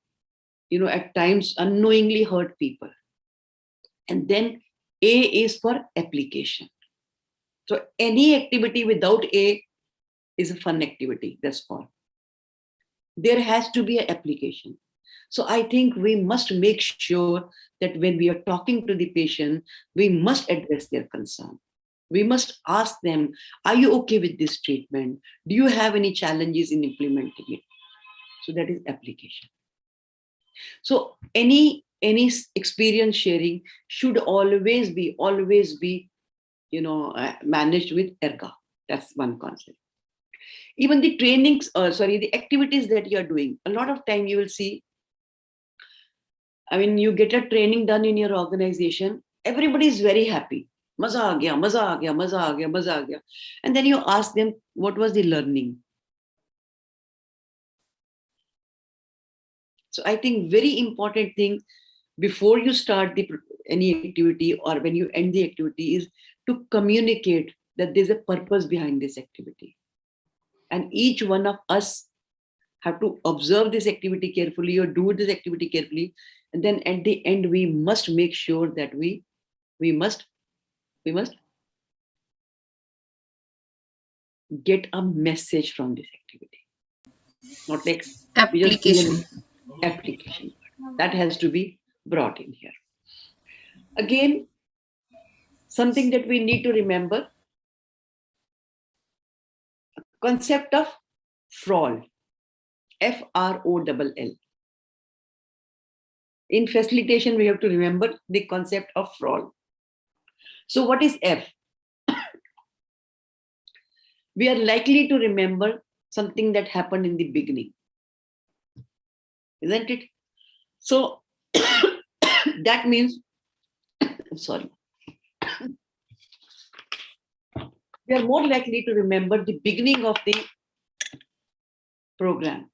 at times unknowingly hurt people. And then A is for application. So any activity without A is a fun activity, that's all. There has to be an application. So I think we must make sure that when we are talking to the patient, we must address their concern. We must ask them, are you okay with this treatment? Do you have any challenges in implementing it? So that is application. So any experience sharing should always be managed with ERGA. That's one concept. Even the trainings, the activities that you are doing, a lot of time you will see, you get a training done in your organization, everybody is very happy. Maza aa gaya, maza aa gaya, maza aa gaya, maza aa gaya. And then you ask them, what was the learning? So I think very important thing before you start any activity or when you end the activity is to communicate that there's a purpose behind this activity. And each one of us have to observe this activity carefully or do this activity carefully. And then at the end, we must make sure that we must get a message from this activity. Not like application. Application. That has to be brought in here. Again, something that we need to remember, concept of FROLL. FROLL. In facilitation, we have to remember the concept of FROLL. So what is F? We are likely to remember something that happened in the beginning, isn't it? So that means, I'm sorry, we are more likely to remember the beginning of the program.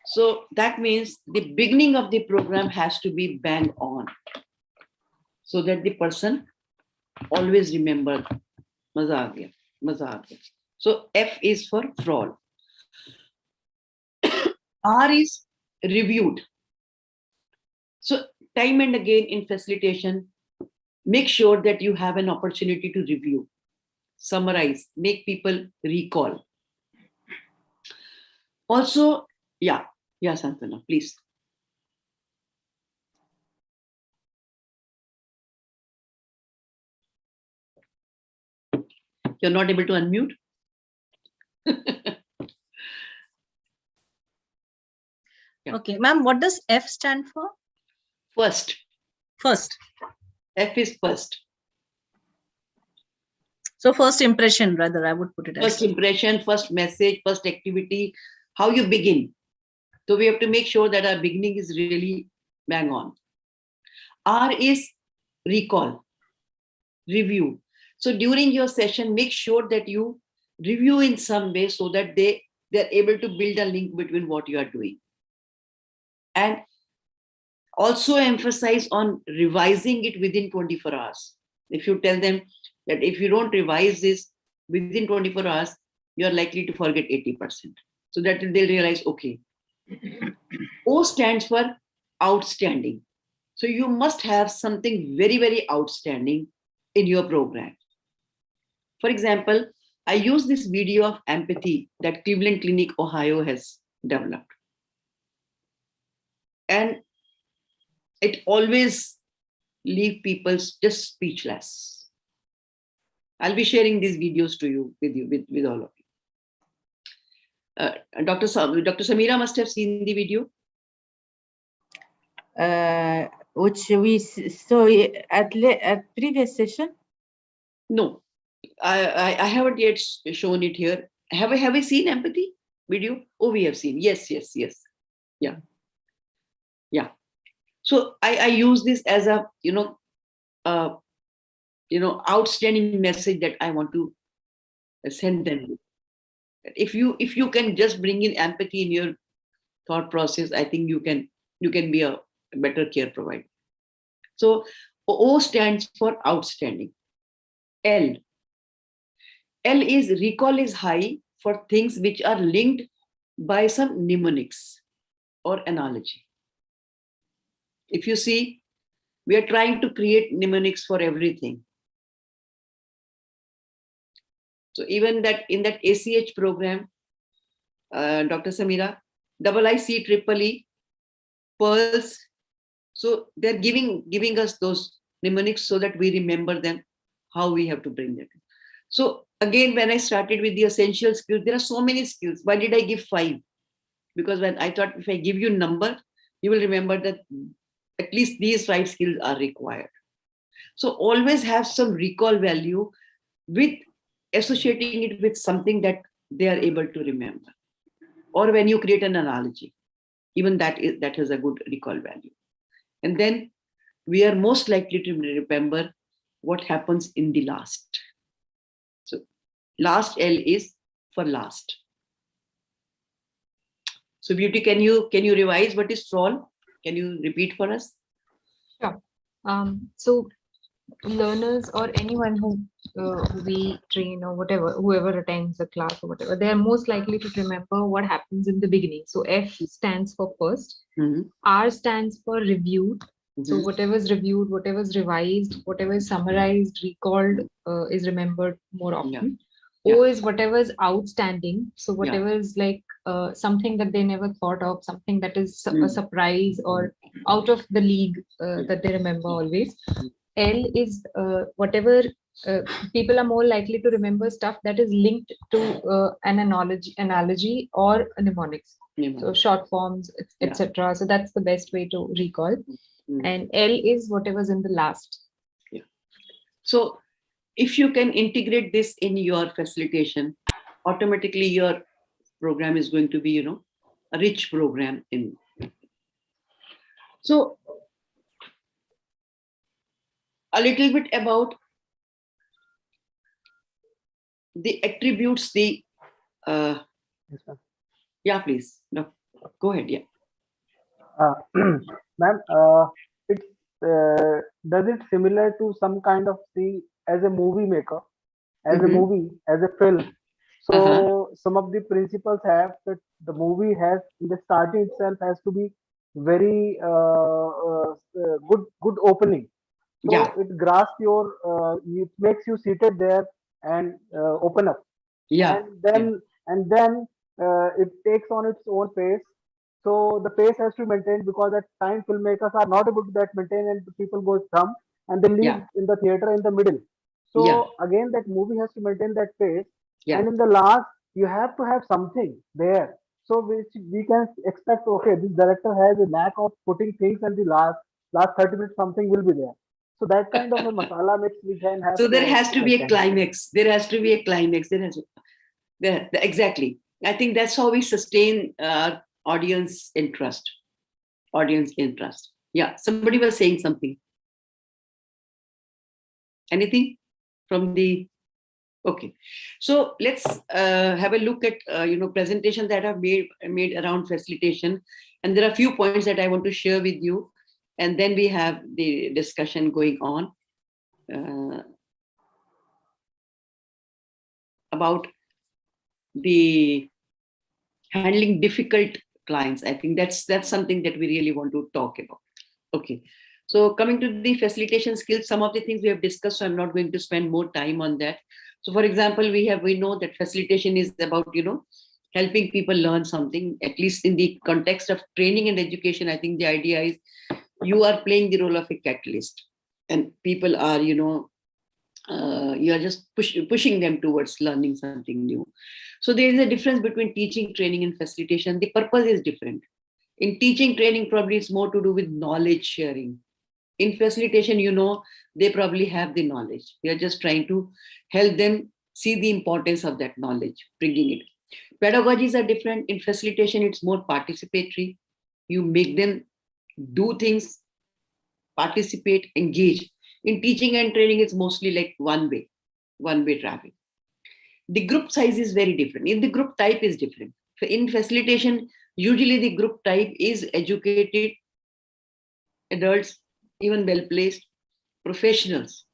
So that means the beginning of the program has to be bang on, so that the person always remembers. Maza aa gaya, maza aa gaya. So F is for FROLL. R is reviewed. So time and again in facilitation, make sure that you have an opportunity to review, summarize, make people recall. Also, yeah, Santana, please. You're not able to unmute? Yeah. Okay, ma'am, what does F stand for? First. First. F is first. So first impression, rather, I would put it first as impression, first message, first activity, how you begin. So we have to make sure that our beginning is really bang on. R is recall, review. So during your session, make sure that you review in some way so that they're able to build a link between what you are doing. And also emphasize on revising it within 24 hours. If you tell them that if you don't revise this within 24 hours, you're likely to forget 80%. So that they'll realize, okay. O stands for outstanding. So you must have something very, very outstanding in your program. For example, I use this video of empathy that Cleveland Clinic, Ohio has developed. And it always leaves people just speechless. I'll be sharing these videos to you with all of you. Dr. Samira must have seen the video. Which we saw at previous session. No, I haven't yet shown it here. Have we seen empathy video? Oh, we have seen. Yes. Yeah. So I use this as a outstanding message that I want to send them. If you can just bring in empathy in your thought process, I think you can be a better care provider. So O stands for outstanding. L is recall is high for things which are linked by some mnemonics or analogy. If you see, we are trying to create mnemonics for everything. So even that in that ACH program, Dr. Samira, IIC, pearls. So they're giving us those mnemonics so that we remember them, how we have to bring them. So again, when I started with the essential skills, there are so many skills. Why did I give 5? Because when I thought if I give you a number, you will remember that at least these 5 skills are required. So always have some recall value with associating it with something that they are able to remember. Or when you create an analogy, even that has a good recall value. And then we are most likely to remember what happens in the last. So last L is for last. So Beauty, can you revise what is fraud? Can you repeat for us? Sure. So learners or anyone who we train or whatever, whoever attends a class or whatever, they are most likely to remember what happens in the beginning. So F stands for first, R stands for reviewed. So whatever is reviewed, whatever is revised, whatever is summarized, recalled is remembered more often. O is whatever is outstanding. So whatever is like something that they never thought of, something that is a surprise or out of the league that they remember always. L is whatever people are more likely to remember stuff that is linked to an analogy or a mnemonics. So short forms, etc. So that's the best way to recall. And L is whatever's in the last. Yeah. So if you can integrate this in your facilitation, automatically your program is going to be, a rich program in. So a little bit about the attributes, yes, yeah, please. No, go ahead. Yeah. Ma'am, it's does it similar to some kind of as a movie maker, as a movie, as a film? So some of the principles have that the movie has in the starting itself has to be very good opening. So it grasps your, it makes you seated there and open up. Yeah. And then it takes on its own pace. So the pace has to be maintained because at times filmmakers are not able to that maintain and the people go thumb and they leave in the theater in the middle. So again, that movie has to maintain that pace. And in the last, you have to have something there. So which we can expect, okay, this director has a knack of putting things in the last 30 minutes, something will be there. So that kind of a masala mix we can have. So there has to be a climax. There has to be a climax. Exactly. I think that's how we sustain audience interest. Yeah. Somebody was saying something. Anything from the? Okay. So let's have a look at presentations that are made around facilitation, and there are a few points that I want to share with you, and then we have the discussion going on about the handling difficult clients. I think that's something that we really want to talk about. Okay. So coming to the facilitation skills, some of the things we have discussed, so I'm not going to spend more time on that. So for example, we know that facilitation is about, helping people learn something, at least in the context of training and education. I think the idea is you are playing the role of a catalyst and people are, you are just pushing them towards learning something new. So there is a difference between teaching, training, and facilitation. The purpose is different. In teaching, training, probably it's more to do with knowledge sharing. In facilitation, they probably have the knowledge. We are just trying to help them see the importance of that knowledge, bringing it. Pedagogies are different. In facilitation, it's more participatory. You make them do things, participate, engage. In teaching and training, it's mostly like one way traffic. The group size is very different. In the group type is different. In facilitation, usually the group type is educated adults, even well-placed professionals.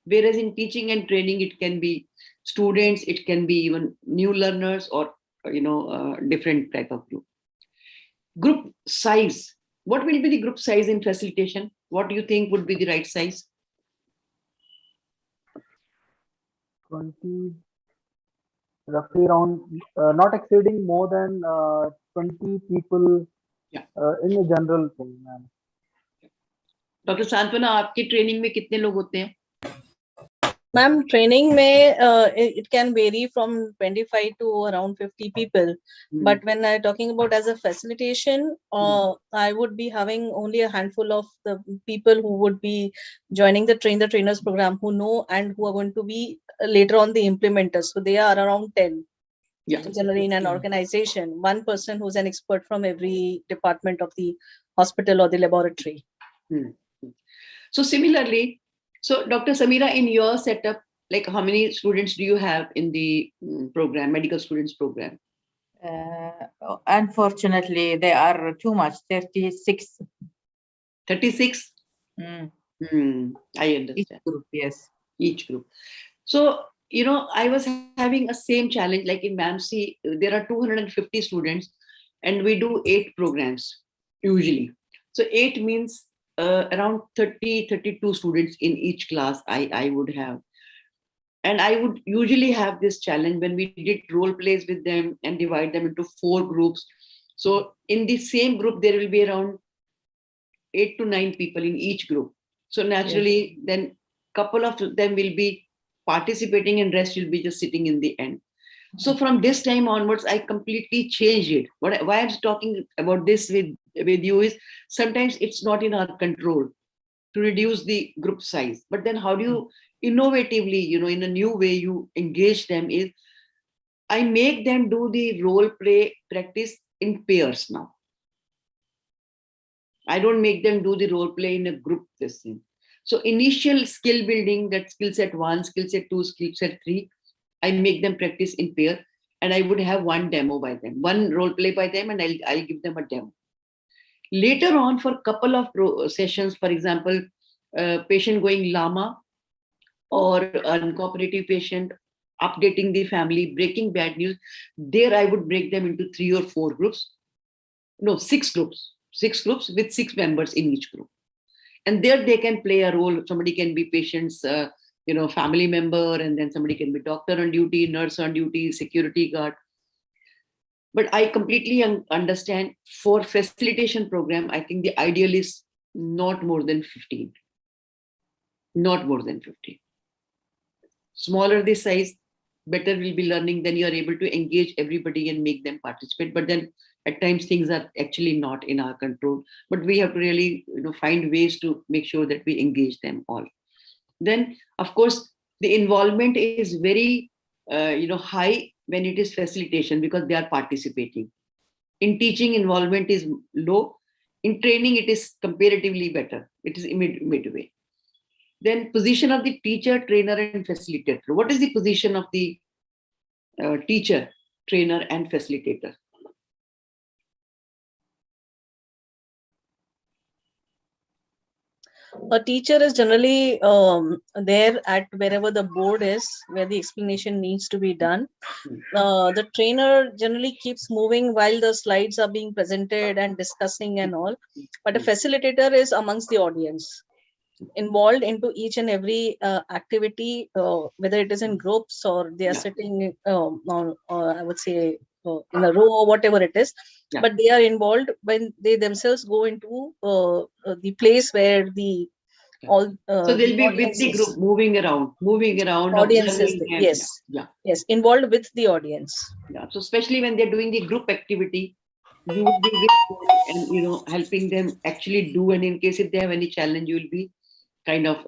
Whereas in teaching and training, it can be students, it can be even new learners, or different type of group. Group size. What will be the group size in facilitation? What do you think would be the right size? 20, roughly around, not exceeding more than 20 people. Yeah. In a general thing, ma'am. Doctor सांत्वना, आपकी training में कितने लोग होते हैं? Ma'am, training may it can vary from 25 to around 50 people. But when I'm talking about as a facilitation, I would be having only a handful of the people who would be joining the trainers program, who know and who are going to be later on the implementers. So they are around 10. Yeah. Generally in an organization, one person who's an expert from every department of the hospital or the laboratory. So similarly, so Dr. Samira, in your setup, like how many students do you have in the program, medical students program? Unfortunately, they are too much, 36. 36? I understand. Each group, yes. Each group. So, I was having a same challenge, like in MAMC, there are 250 students and we do 8 programs usually. So 8 means around 32 students in each class I would have. And I would usually have this challenge when we did role plays with them and divide them into 4 groups. So in the same group, there will be around 8 to 9 people in each group. So naturally, then couple of them will be participating and rest will be just sitting in the end. So from this time onwards, I completely changed it. Why I'm talking about this with you is sometimes it's not in our control to reduce the group size. But then how do you innovatively, in a new way, you engage them is I make them do the role play practice in pairs now. I don't make them do the role play in a group this thing. So initial skill building, that skill set 1, skill set 2, skill set 3, I make them practice in pair, and I would have one demo by them, one role play by them, and I'll give them a demo. Later on, for a couple of sessions, for example, patient going llama or uncooperative patient, updating the family, breaking bad news, there I would break them into 3 or 4 groups. No, 6 groups. 6 groups with 6 members in each group. And there they can play a role. Somebody can be patient's family member, and then somebody can be doctor on duty, nurse on duty, security guard. But I completely understand for facilitation program, I think the ideal is not more than 15. Not more than 15. Smaller the size, better will be learning. Then you are able to engage everybody and make them participate. But then at times things are actually not in our control. But we have to really find ways to make sure that we engage them all. Then, of course, the involvement is very high when it is facilitation because they are participating. In teaching, involvement is low. In training, it is comparatively better. It is midway. Then position of the teacher, trainer, and facilitator. What is the position of the teacher, trainer, and facilitator? A teacher is generally there at wherever the board is, where the explanation needs to be done. The trainer generally keeps moving while the slides are being presented and discussing and all. But a facilitator is amongst the audience, involved into each and every activity, whether it is in groups or they are sitting on, I would say, in a row or whatever it is. But they are involved when they themselves go into the place where the all so they'll be with the audiences. group, moving around, Audiences, observing them. yes. Yes, involved with the audience. Yeah. So especially when they're doing the group activity, you would be with them and helping them actually do. And in case if they have any challenge, you will be kind of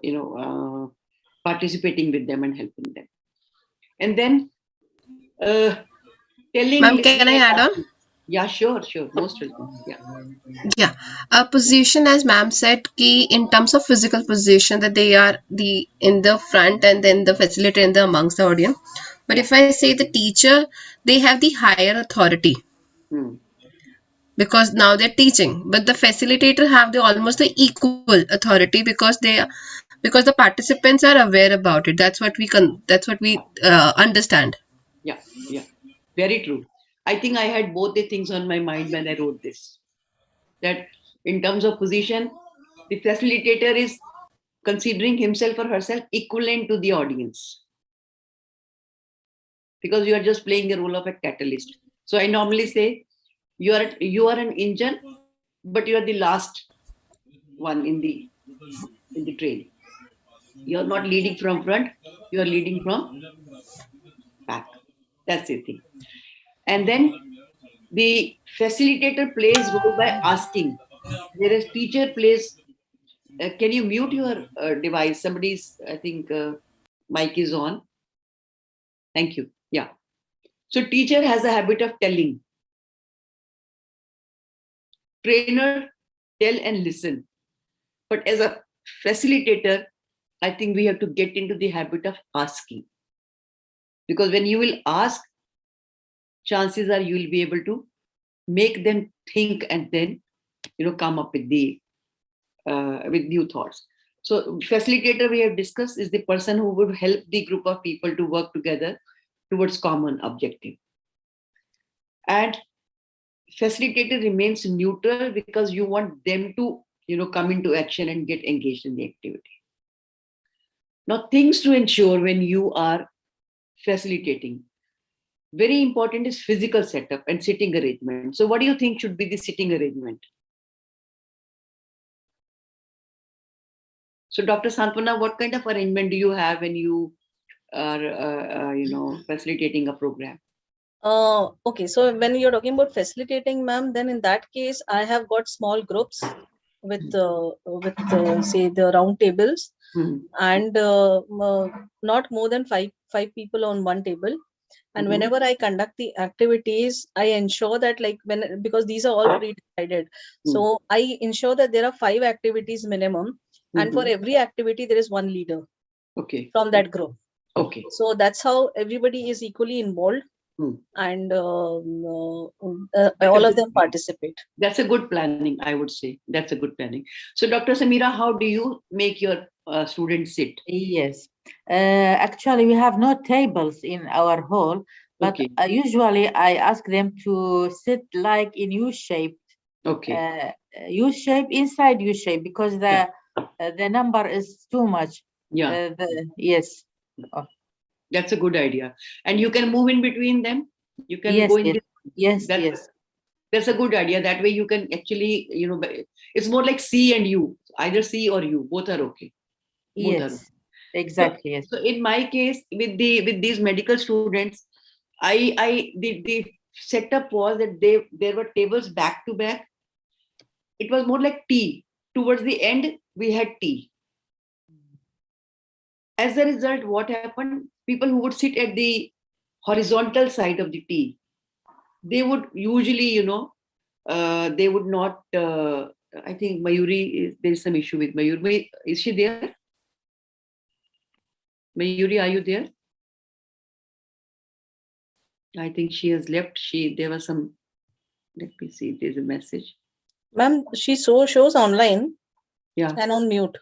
participating with them and helping them. And then telling. Ma'am, can I add on? Yeah, sure. Most welcome. Yeah, a position, as ma'am said, key in terms of physical position, that they are in the front and then the facilitator in the amongst the audience. But if I say the teacher, they have the higher authority because now they're teaching. But the facilitator have the almost the equal authority because the participants are aware about it. That's what we understand. Yeah, very true. I think I had both the things on my mind when I wrote this. That in terms of position, the facilitator is considering himself or herself equivalent to the audience, because you are just playing the role of a catalyst. So I normally say you are an engine, but you are the last one in the train. You are not leading from front, you are leading from back. That's the thing. And then the facilitator plays role by asking, whereas teacher plays. Can you mute your device? Somebody's, I think, mic is on. Thank you. Yeah. So teacher has a habit of telling. Trainer, tell and listen. But as a facilitator, I think we have to get into the habit of asking. Because when you will ask, chances are you will be able to make them think and then, come up with with new thoughts. So facilitator, we have discussed, is the person who would help the group of people to work together towards common objective. And facilitator remains neutral because you want them to, come into action and get engaged in the activity. Now, things to ensure when you are facilitating. Very important is physical setup and sitting arrangement. So what do you think should be the sitting arrangement? So Dr. Santwana, what kind of arrangement do you have when you are, facilitating a program? Okay, so when you're talking about facilitating, ma'am, then in that case, I have got small groups with say the round tables, and not more than five people on one table. And whenever I conduct the activities, I ensure that because these are all pre-decided, so I ensure that there are 5 activities minimum, and for every activity there is one leader. Okay. From that group. Okay. So that's how everybody is equally involved. And all of them participate. That's a good planning, I would say. That's a good planning. So Dr. Samira, how do you make your students sit? Yes. Actually, we have no tables in our hall, but usually I ask them to sit like in U-shape. Okay. U-shape inside U-shape, because the number is too much. Yeah. Yes. Oh. That's a good idea. And you can move in between them. You can go in. Yes. That's a good idea. That way you can actually, it's more like C and U. Either C or U. Both are okay. Yes. Exactly. Yes. So in my case, with these medical students, the setup was that there were tables back to back. It was more like T. Towards the end, we had T. As a result, what happened? People who would sit at the horizontal side of the T, they would usually, they would not. I think Mayuri, there is some issue with Mayuri. Is she there? Mayuri, are you there? I think she has left. There was some. Let me see. There's a message. Ma'am, she shows online. Yeah. And on mute.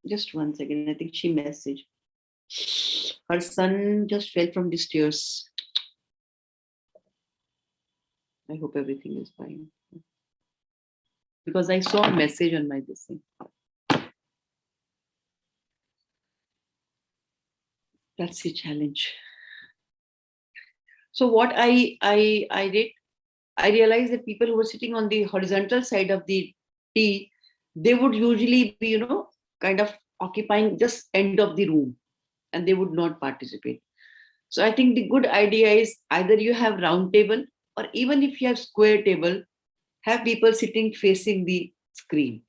Just one second. I think she messaged. Her son just fell from the stairs. I hope everything is fine. Because I saw a message on my this thing. That's the challenge. So what I did, I realized that people who were sitting on the horizontal side of the T, they would usually be, kind of occupying just end of the room and they would not participate. So I think the good idea is either you have round table, or even if you have square table, have people sitting facing the screen,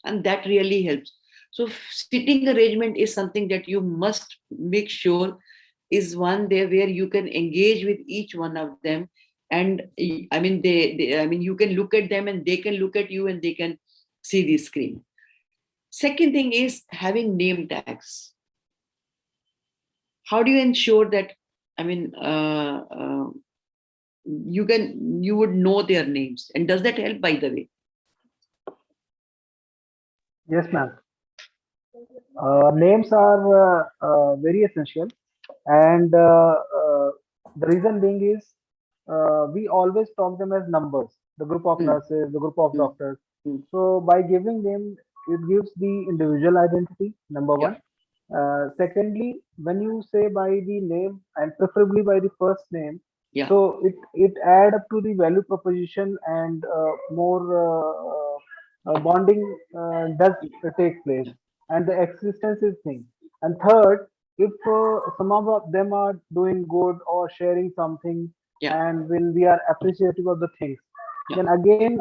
and that really helps. So sitting arrangement is something that you must make sure is one there where you can engage with each one of them. And I mean, you can look at them and they can look at you and they can see the screen. Second thing is having name tags. How do you ensure that, I mean, you would know their names, and does that help, by the way? Yes, ma'am. Names are very essential, and the reason being is we always talk them as numbers, the group of nurses, the group of doctors. So by giving them, it gives the individual identity, number one. Secondly, when you say by the name and preferably by the first name, so it add up to the value proposition, and more bonding does take place, and the existence is thing. And third, if some of them are doing good or sharing something, and when we are appreciative of the things, then again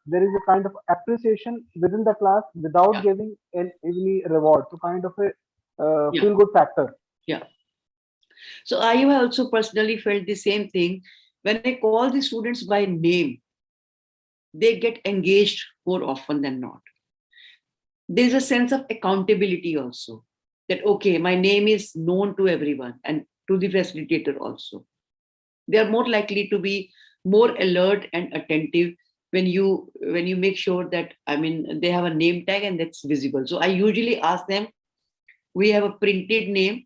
there is a kind of appreciation within the class without giving any reward, so kind of a feel good factor. So I have also personally felt the same thing. When I call the students by name, they get engaged more often than not. There's a sense of accountability also, that okay, my name is known to everyone and to the facilitator also. They are more likely to be more alert and attentive when you make sure that, I mean, they have a name tag and that's visible. So I usually ask them, we have a printed name,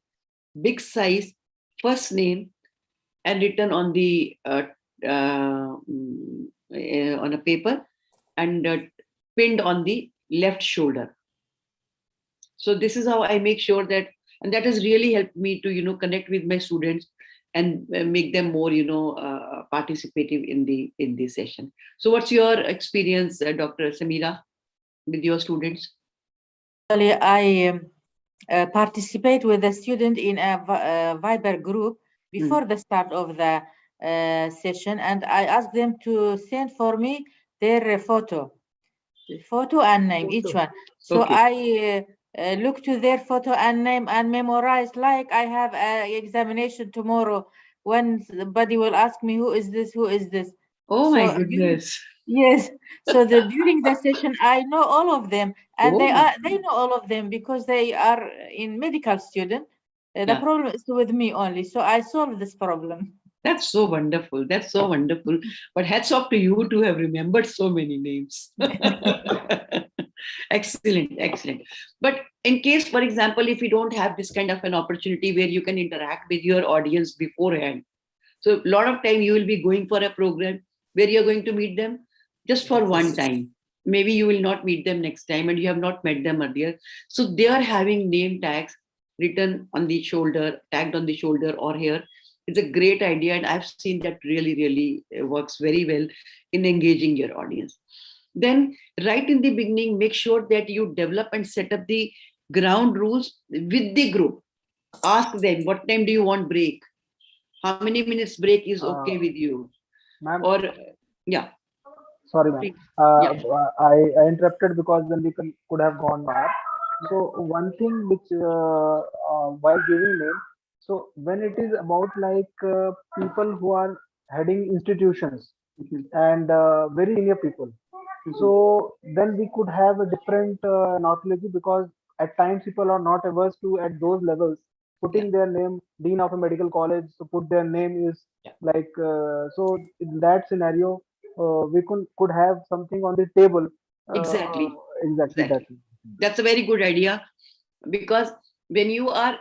big size, first name, and written on the on a paper, and pinned on the left shoulder. So this is how I make sure that, and that has really helped me to connect with my students and make them more participative in the session. So what's your experience, Dr. Samira, with your students? Actually, I participate with a student in a Viber group before the start of the session, and I asked them to send for me their photo and name, each one. So I look to their photo and name and memorize like I have an examination tomorrow, when somebody will ask me who is this. Oh, so my goodness. Yes. So during the session, I know all of them, and they know all of them because they are in medical student. The problem is with me only. So I solve this problem. That's so wonderful. That's so wonderful. But hats off to you to have remembered so many names. Excellent, excellent. But in case, for example, if you don't have this kind of an opportunity where you can interact with your audience beforehand, so a lot of time you will be going for a program where you're going to meet them just for one time. Maybe you will not meet them next time and you have not met them earlier. So they are having name tags written on the shoulder, tagged on the shoulder or here. It's a great idea, and I've seen that really works very well in engaging your audience. Then right in the beginning, make sure that you develop and set up the ground rules with the group. Ask them, what time do you want break? How many minutes break is okay with you? Ma'am, or sorry, ma'am. I interrupted because then we could have gone back. So one thing which while giving name, so when it is about like people who are heading institutions and very senior people, so then we could have a different knowledge, because at times people are not averse to at those levels putting their name, dean of a medical college, so put their name is like so in that scenario we could have something on the table. Exactly. That. That's a very good idea, because when you are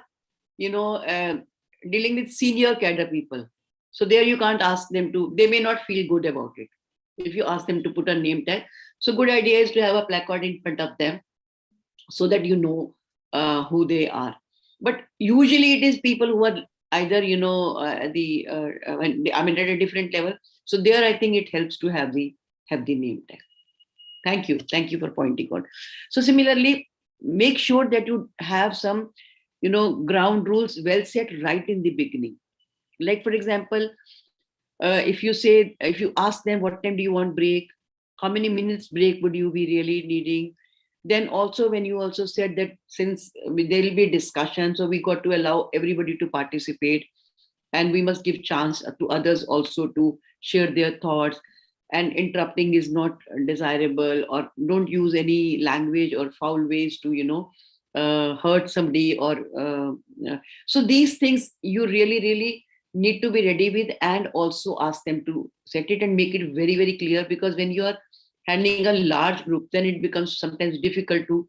dealing with senior cadre people, so there you can't ask them to, they may not feel good about it if you ask them to put a name tag. So good idea is to have a placard in front of them so that you know who they are. But usually it is people who are either at a different level. So there I think it helps to have the name tag. Thank you for pointing out. So similarly, make sure that you have some, ground rules well set right in the beginning. Like, for example, if you ask them what time do you want break, how many minutes break would you be really needing. Then also, when you also said that since there will be a discussion, so we got to allow everybody to participate, and we must give chance to others also to share their thoughts, and interrupting is not desirable, or don't use any language or foul ways to hurt somebody, or so these things you really really need to be ready with, and also ask them to set it and make it very very clear, because when you are handling a large group, then it becomes sometimes difficult to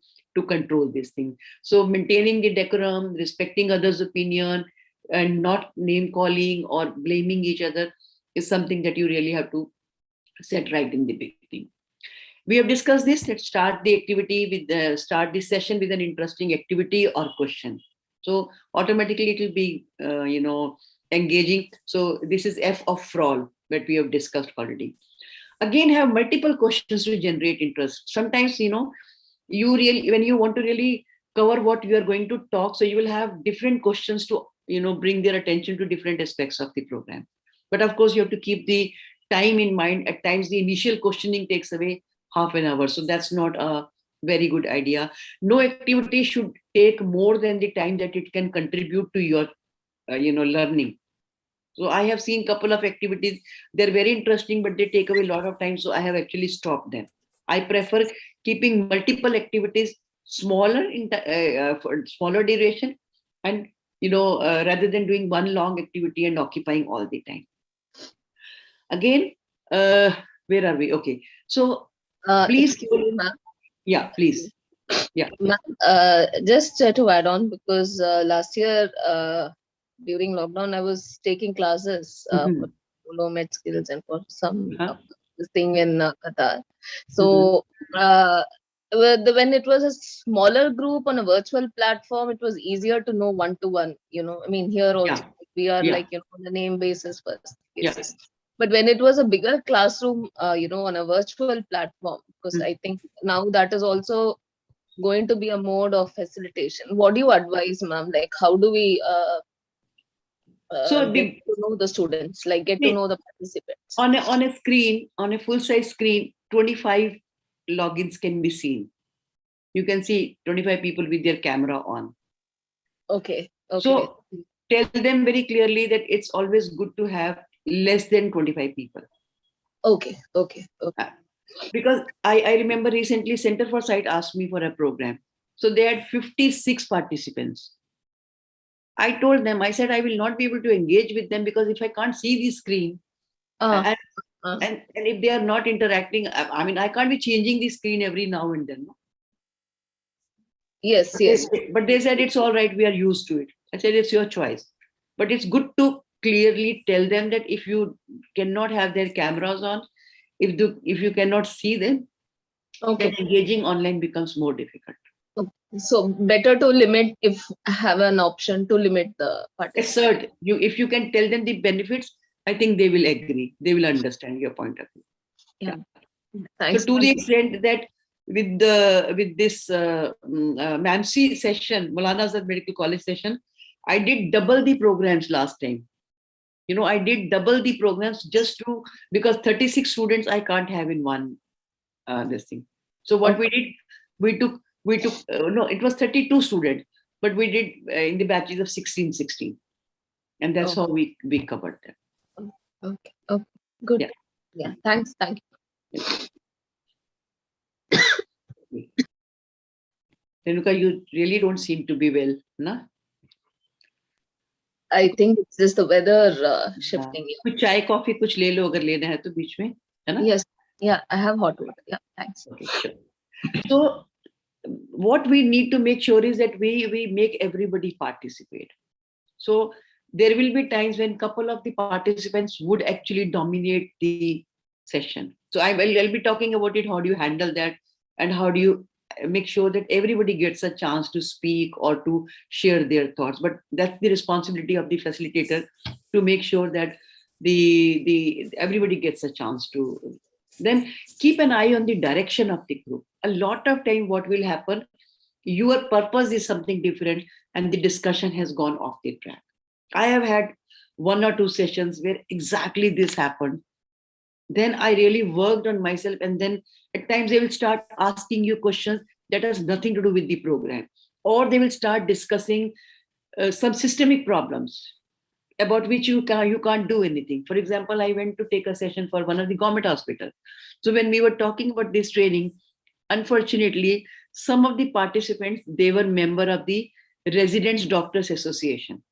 control this thing. So maintaining the decorum, respecting others' opinion, and not name calling or blaming each other is something that you really have to set right in the beginning. We have discussed this. Let's start the activity with start the session with an interesting activity or question. So automatically it will be engaging. So this is F of fraud that we have discussed already. Again, have multiple questions to generate interest. Sometimes you really, when you want to really cover what you are going to talk, so you will have different questions to bring their attention to different aspects of the program. But of course, you have to keep the time in mind. At times, the initial questioning takes away half an hour, so that's not a very good idea. No activity should take more than the time that it can contribute to your learning. So I have seen a couple of activities, they're very interesting, but they take away a lot of time, so I have actually stopped them. I prefer keeping multiple activities smaller for smaller duration, and rather than doing one long activity and occupying all the time. Again, where are we? Okay, so please, yeah, please. Yeah. Just to add on, because last year during lockdown, I was taking classes for low med skills and for some thing in Qatar. So when it was a smaller group on a virtual platform, it was easier to know one-to-one. I mean, here also we are like on a name basis first cases. But when it was a bigger classroom, on a virtual platform, because I think now that is also going to be a mode of facilitation. What do you advise, ma'am? Like, how do we get to know the students, like get to know the participants? On a screen, on a full-size screen, 25 logins can be seen. You can see 25 people with their camera on. Okay. So tell them very clearly that it's always good to have less than 25 people. Okay. Because I remember recently Center for Sight asked me for a program. So they had 56 participants. I told them, I said, I will not be able to engage with them, because if I can't see the screen, and if they are not interacting, I mean, I can't be changing the screen every now and then. No? Yes. But they said, it's all right, we are used to it. I said, it's your choice. But it's good to clearly tell them that if you cannot have their cameras on, if you cannot see them, then engaging online becomes more difficult. So better to limit, if have an option to limit the participants. Assert, if you can tell them the benefits, I think they will agree. They will understand your point of view. Yeah. Thanks. So to the extent that with this MAMC session, Maulana Azad Medical College session, I did double the programs last time. I did double the programs because 36 students I can't have in one this thing. So what we did, we took no, it was 32 students, but we did in the batches of 16, and that's how we covered them. Okay, good. Yeah. Thank you. Renuka, you really don't seem to be well, na? I think it's just the weather shifting. कुछ चाय coffee कुछ ले लो अगर लेना है तो बीच में, है ना? Yes. Yeah, I have hot water. Yeah, thanks. Okay, sure. So what we need to make sure is that we make everybody participate. So there will be times when couple of the participants would actually dominate the session. So I'll be talking about it. How do you handle that, and how do you make sure that everybody gets a chance to speak or to share their thoughts? But that's the responsibility of the facilitator, to make sure that the everybody gets a chance to. Then keep an eye on the direction of the group. A lot of time what will happen, your purpose is something different and the discussion has gone off the track. I have had 1 or 2 sessions where exactly this happened. Then I really worked on myself, and then at times they will start asking you questions that has nothing to do with the program, or they will start discussing some systemic problems about which you can't do anything. For example, I went to take a session for one of the government hospitals. So when we were talking about this training, unfortunately, some of the participants, they were member of the Residents Doctors Association.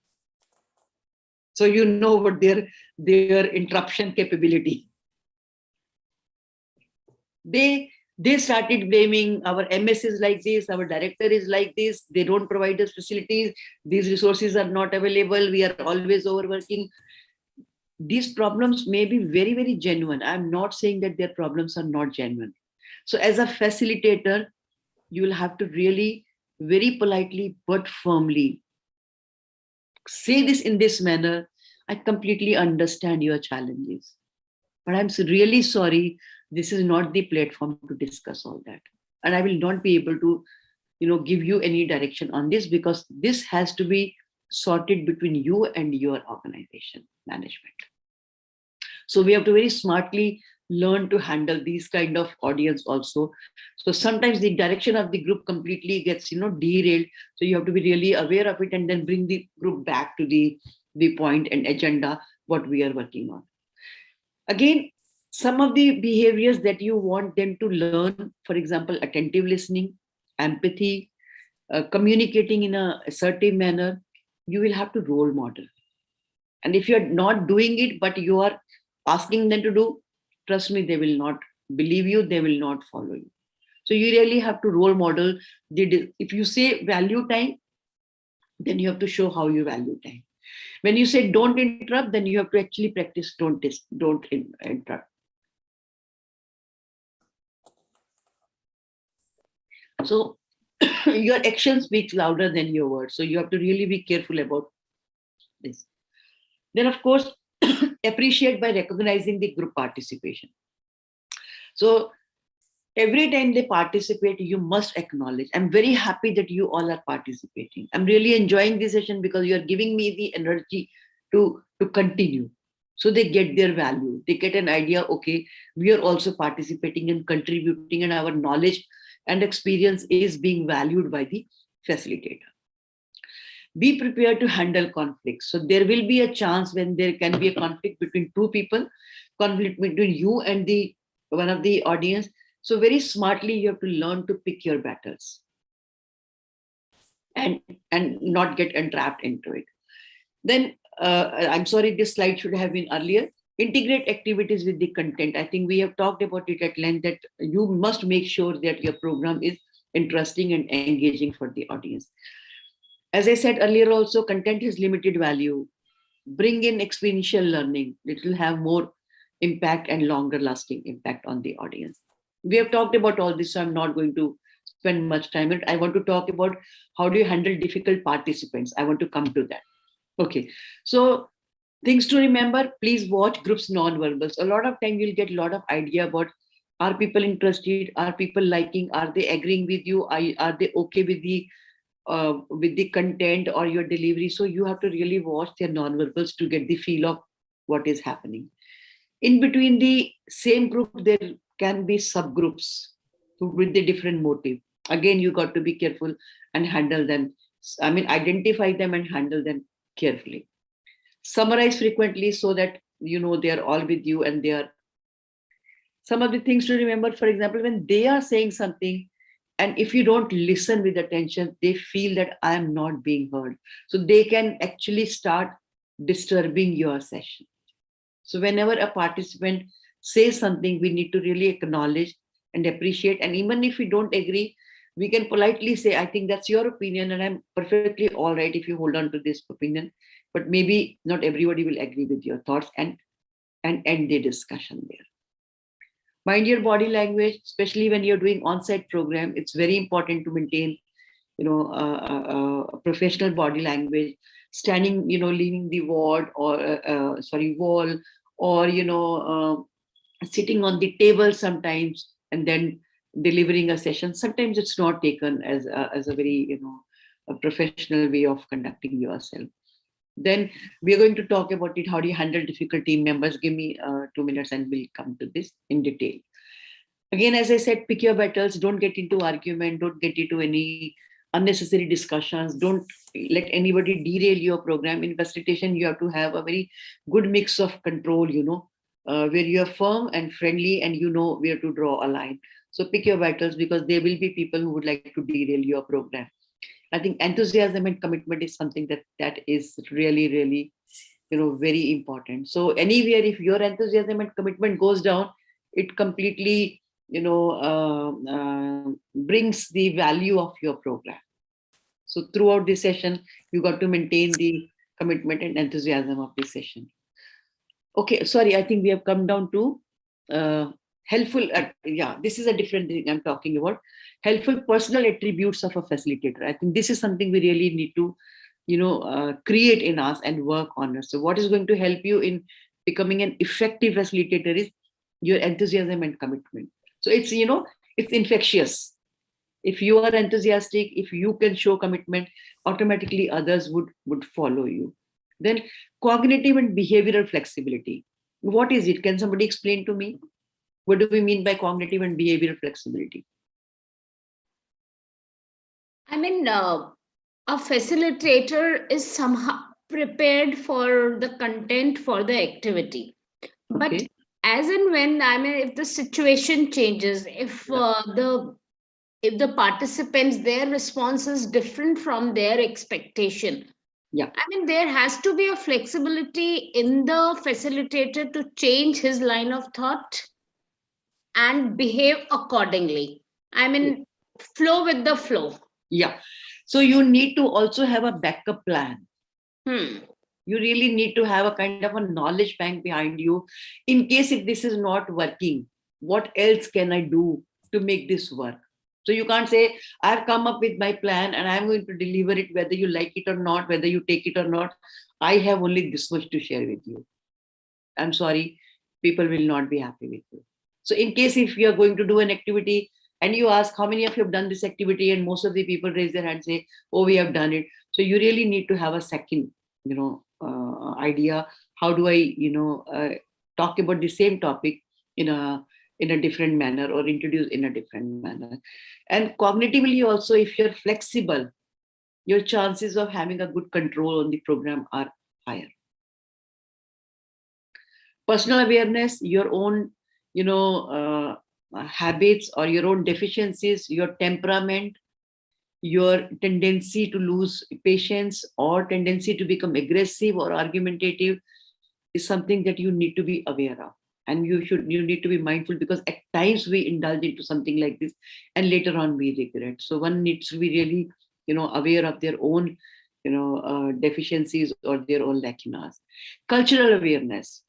So you know what their interruption capability. They started blaming our MS is like this, our director is like this, they don't provide us facilities, these resources are not available, we are always overworking. These problems may be very, very genuine. I'm not saying that their problems are not genuine. So as a facilitator, you will have to really very politely but firmly say this in this manner. I completely understand your challenges, but I'm really sorry, this is not the platform to discuss all that. And I will not be able to, give you any direction on this, because this has to be sorted between you and your organization management. So we have to very smartly learn to handle these kind of audience also. So sometimes the direction of the group completely gets, derailed. So you have to be really aware of it and then bring the group back to the point and agenda, what we are working on. Again, some of the behaviors that you want them to learn, for example, attentive listening, empathy, communicating in a assertive manner, you will have to role model. And if you're not doing it, but you are asking them to do, trust me, they will not believe you, they will not follow you. So you really have to role model. If you say value time, then you have to show how you value time. When you say don't interrupt, then you have to actually practice don't interrupt. So your action speaks louder than your words. So you have to really be careful about this. Then, of course, appreciate by recognizing the group participation. So every time they participate, you must acknowledge, I'm very happy that you all are participating. I'm really enjoying this session because you are giving me the energy to continue. So they get their value. They get an idea, okay, we are also participating and contributing, and our knowledge and experience is being valued by the facilitator. Be prepared to handle conflicts. So there will be a chance when there can be a conflict between two people, conflict between you and the one of the audience. So very smartly, you have to learn to pick your battles and not get entrapped into it. Then, I'm sorry, this slide should have been earlier. Integrate activities with the content. I think we have talked about it at length, that you must make sure that your program is interesting and engaging for the audience. As I said earlier also, content has limited value. Bring in experiential learning. It will have more impact and longer lasting impact on the audience. We have talked about all this, so I'm not going to spend much time on it. I want to talk about how do you handle difficult participants. I want to come to that. Okay, so things to remember, please watch groups non-verbals. A lot of time you'll get a lot of idea about, are people interested, are people liking, are they agreeing with you, are they okay with the content or your delivery. So you have to really watch their non-verbals to get the feel of what is happening. In between the same group, there can be subgroups with the different motive. Again, you got to be careful and handle them. I mean, identify them and handle them carefully. Summarize frequently so that they are all with you, and they are some of the things to remember. For example, when they are saying something, and if you don't listen with attention, they feel that I am not being heard. So they can actually start disturbing your session. So whenever a participant says something, we need to really acknowledge and appreciate. And even if we don't agree, we can politely say, I think that's your opinion, and I'm perfectly all right if you hold on to this opinion. But maybe not everybody will agree with your thoughts, and end the discussion there. Mind your body language, especially when you're doing on-site program. It's very important to maintain, professional body language. Standing, leaning the wall, or sitting on the table sometimes, and then delivering a session. Sometimes it's not taken as a very, a professional way of conducting yourself. Then we are going to talk about it. How do you handle difficult team members? Give me 2 minutes and we'll come to this in detail. Again, as I said, pick your battles. Don't get into argument. Don't get into any unnecessary discussions. Don't let anybody derail your program. In facilitation, you have to have a very good mix of control, where you are firm and friendly and you know where to draw a line. So pick your battles, because there will be people who would like to derail your program. I think enthusiasm and commitment is something that is really, really, very important. So anywhere, if your enthusiasm and commitment goes down, it completely, brings the value of your program. So throughout this session, you got to maintain the commitment and enthusiasm of this session. Okay, sorry, I think we have come down to helpful. This is a different thing I'm talking about. Helpful personal attributes of a facilitator. I think this is something we really need to, create in us and work on us. So what is going to help you in becoming an effective facilitator is your enthusiasm and commitment. So it's, it's infectious. If you are enthusiastic, if you can show commitment, automatically others would follow you. Then cognitive and behavioral flexibility. What is it? Can somebody explain to me? What do we mean by cognitive and behavioral flexibility? I mean, a facilitator is somehow prepared for the content for the activity. But Okay. as and when, if the situation changes, if the participants, their response is different from their expectation, there has to be a flexibility in the facilitator to change his line of thought and behave accordingly. Flow with the flow. Yeah. So you need to also have a backup plan. You really need to have a kind of a knowledge bank behind you. In case if this is not working, what else can I do to make this work? So you can't say, I've come up with my plan and I'm going to deliver it, whether you like it or not, whether you take it or not. I have only this much to share with you. I'm sorry, people will not be happy with you. So in case if you are going to do an activity and you ask how many of you have done this activity, and most of the people raise their hand and say, oh, we have done it. So you really need to have a second, idea. How do I, talk about the same topic in a different manner, or introduce in a different manner. And cognitively also, if you're flexible, your chances of having a good control on the program are higher. Personal awareness, your own, habits or your own deficiencies, your temperament, your tendency to lose patience or tendency to become aggressive or argumentative is something that you need to be aware of. And you need to be mindful, because at times we indulge into something like this and later on we regret. So one needs to be really, aware of their own, deficiencies or their own lacunas. Cultural awareness.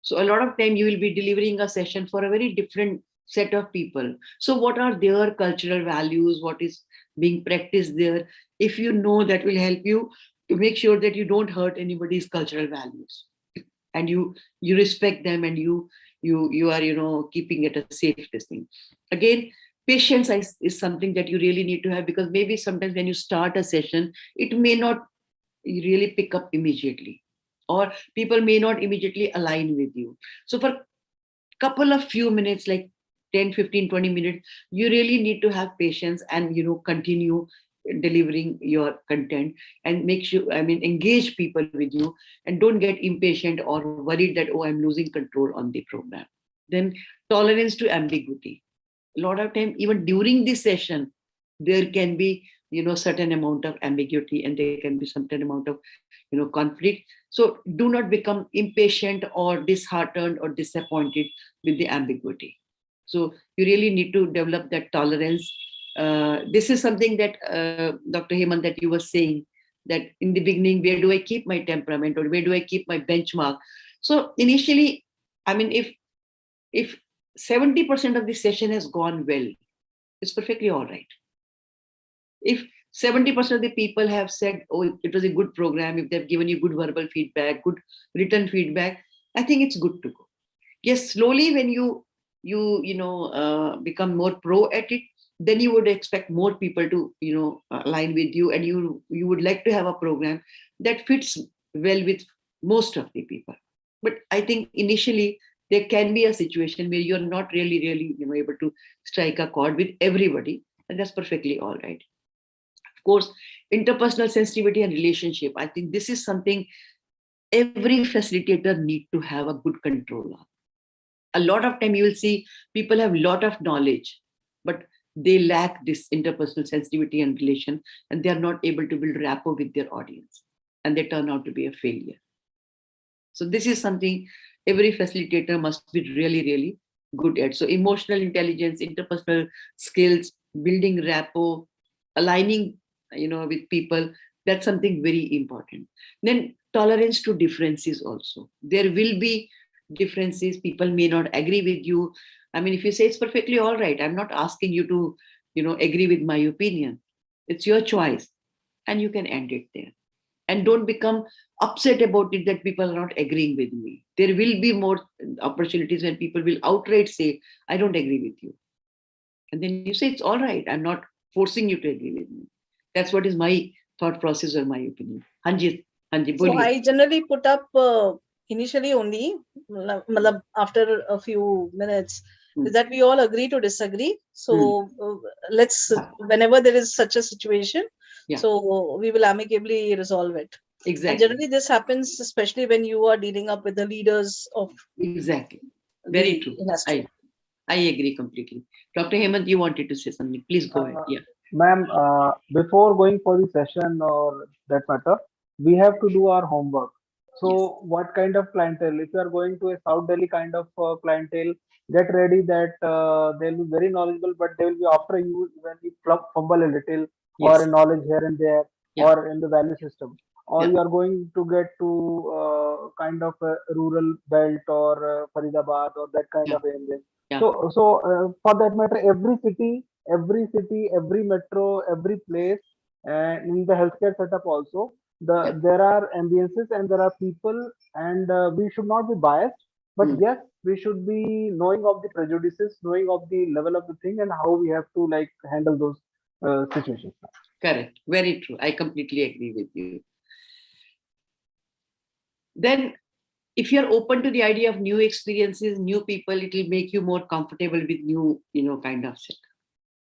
So a lot of time you will be delivering a session for a very different set of people. So what are their cultural values? What is being practiced there? If you know, that will help you to make sure that you don't hurt anybody's cultural values, and you respect them, and you are, keeping it a safe thing. Again, patience is something that you really need to have, because maybe sometimes when you start a session, it may not really pick up immediately, or people may not immediately align with you. So for couple of few minutes, like 10, 15, 20 minutes, you really need to have patience and, continue delivering your content, and make sure, engage people with you, and don't get impatient or worried that, oh, I'm losing control on the program. Then tolerance to ambiguity. A lot of time, even during this session, there can be, certain amount of ambiguity, and there can be certain amount of, conflict. So do not become impatient or disheartened or disappointed with the ambiguity. So you really need to develop that tolerance. This is something that Dr. Hemant, that you were saying, that in the beginning, where do I keep my temperament, or where do I keep my benchmark? So initially, if 70% of the session has gone well, it's perfectly all right. If 70% of the people have said, oh, it was a good program, if they've given you good verbal feedback, good written feedback, I think it's good to go. Yes, slowly when you become more pro at it, then you would expect more people to align with you, and you would like to have a program that fits well with most of the people. But I think initially there can be a situation where you're not really able to strike a chord with everybody, and that's perfectly all right. Of course, interpersonal sensitivity and relationship, I think this is something every facilitator need to have a good control on. A lot of time you will see people have a lot of knowledge, but they lack this interpersonal sensitivity and relation, and they are not able to build rapport with their audience, and they turn out to be a failure. So this is something every facilitator must be really good at. So emotional intelligence, interpersonal skills, building rapport, aligning with people, that's something very important. Then tolerance to differences also. There will be differences. People may not agree with you. I mean, if you say it's perfectly all right, I'm not asking you to agree with my opinion. It's your choice, and you can end it there. And don't become upset about it that people are not agreeing with me. There will be more opportunities when people will outright say, I don't agree with you. And then you say, it's all right. I'm not forcing you to agree with me. That's what is my thought process or my opinion. Hanji, so I generally put up initially only, after a few minutes, is that we all agree to disagree. So let's, whenever there is such a situation, so we will amicably resolve it. Exactly. And generally this happens, especially when you are dealing up with the leaders of. Exactly. Very true. I agree completely. Dr. Hemant, you wanted to say something. Please go ahead. Yeah. Ma'am, before going for the session or that matter, we have to do our homework. So what kind of clientele? If you are going to a South Delhi kind of clientele, get ready that they'll be very knowledgeable, but they will be after you when you fumble a little or a knowledge here and there or in the value system. Or you are going to get to kind of a rural belt or Faridabad or that kind of area. So for that matter, every metro, every place, in the healthcare setup also, there are ambiences and there are people, and we should not be biased, but yes, we should be knowing of the prejudices, knowing of the level of the thing, and how we have to like handle those situations. Correct. Very true. I completely agree with you. Then if you're open to the idea of new experiences, new people, it will make you more comfortable with new, kind of setup.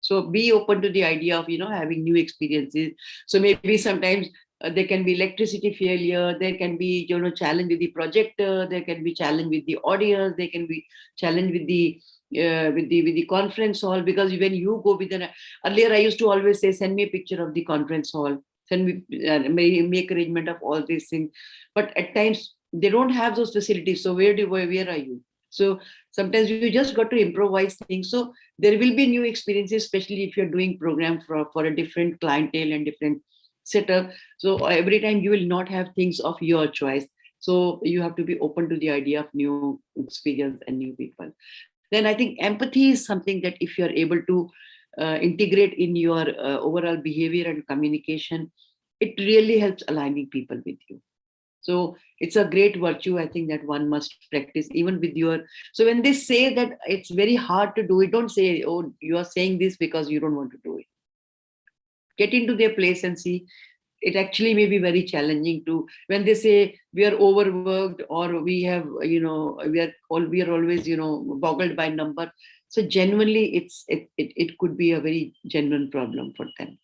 So be open to the idea of, having new experiences. So maybe sometimes there can be electricity failure, there can be, challenge with the projector, there can be challenge with the audience, there can be challenge with the conference hall. Because when you go with earlier I used to always say, send me a picture of the conference hall, send me, make arrangement of all these things. But at times they don't have those facilities. So where are you? So sometimes you just got to improvise things. So there will be new experiences, especially if you're doing program for a different clientele and different setup. So every time you will not have things of your choice. So you have to be open to the idea of new experience and new people. Then I think empathy is something that if you're able to integrate in your overall behavior and communication, it really helps aligning people with you. So it's a great virtue, I think, that one must practice even with your. So when they say that it's very hard to do it, don't say, oh, you are saying this because you don't want to do it. Get into their place and see. It actually may be very challenging to, when they say we are overworked or we have, we are always, boggled by number. So genuinely, it could be a very genuine problem for them.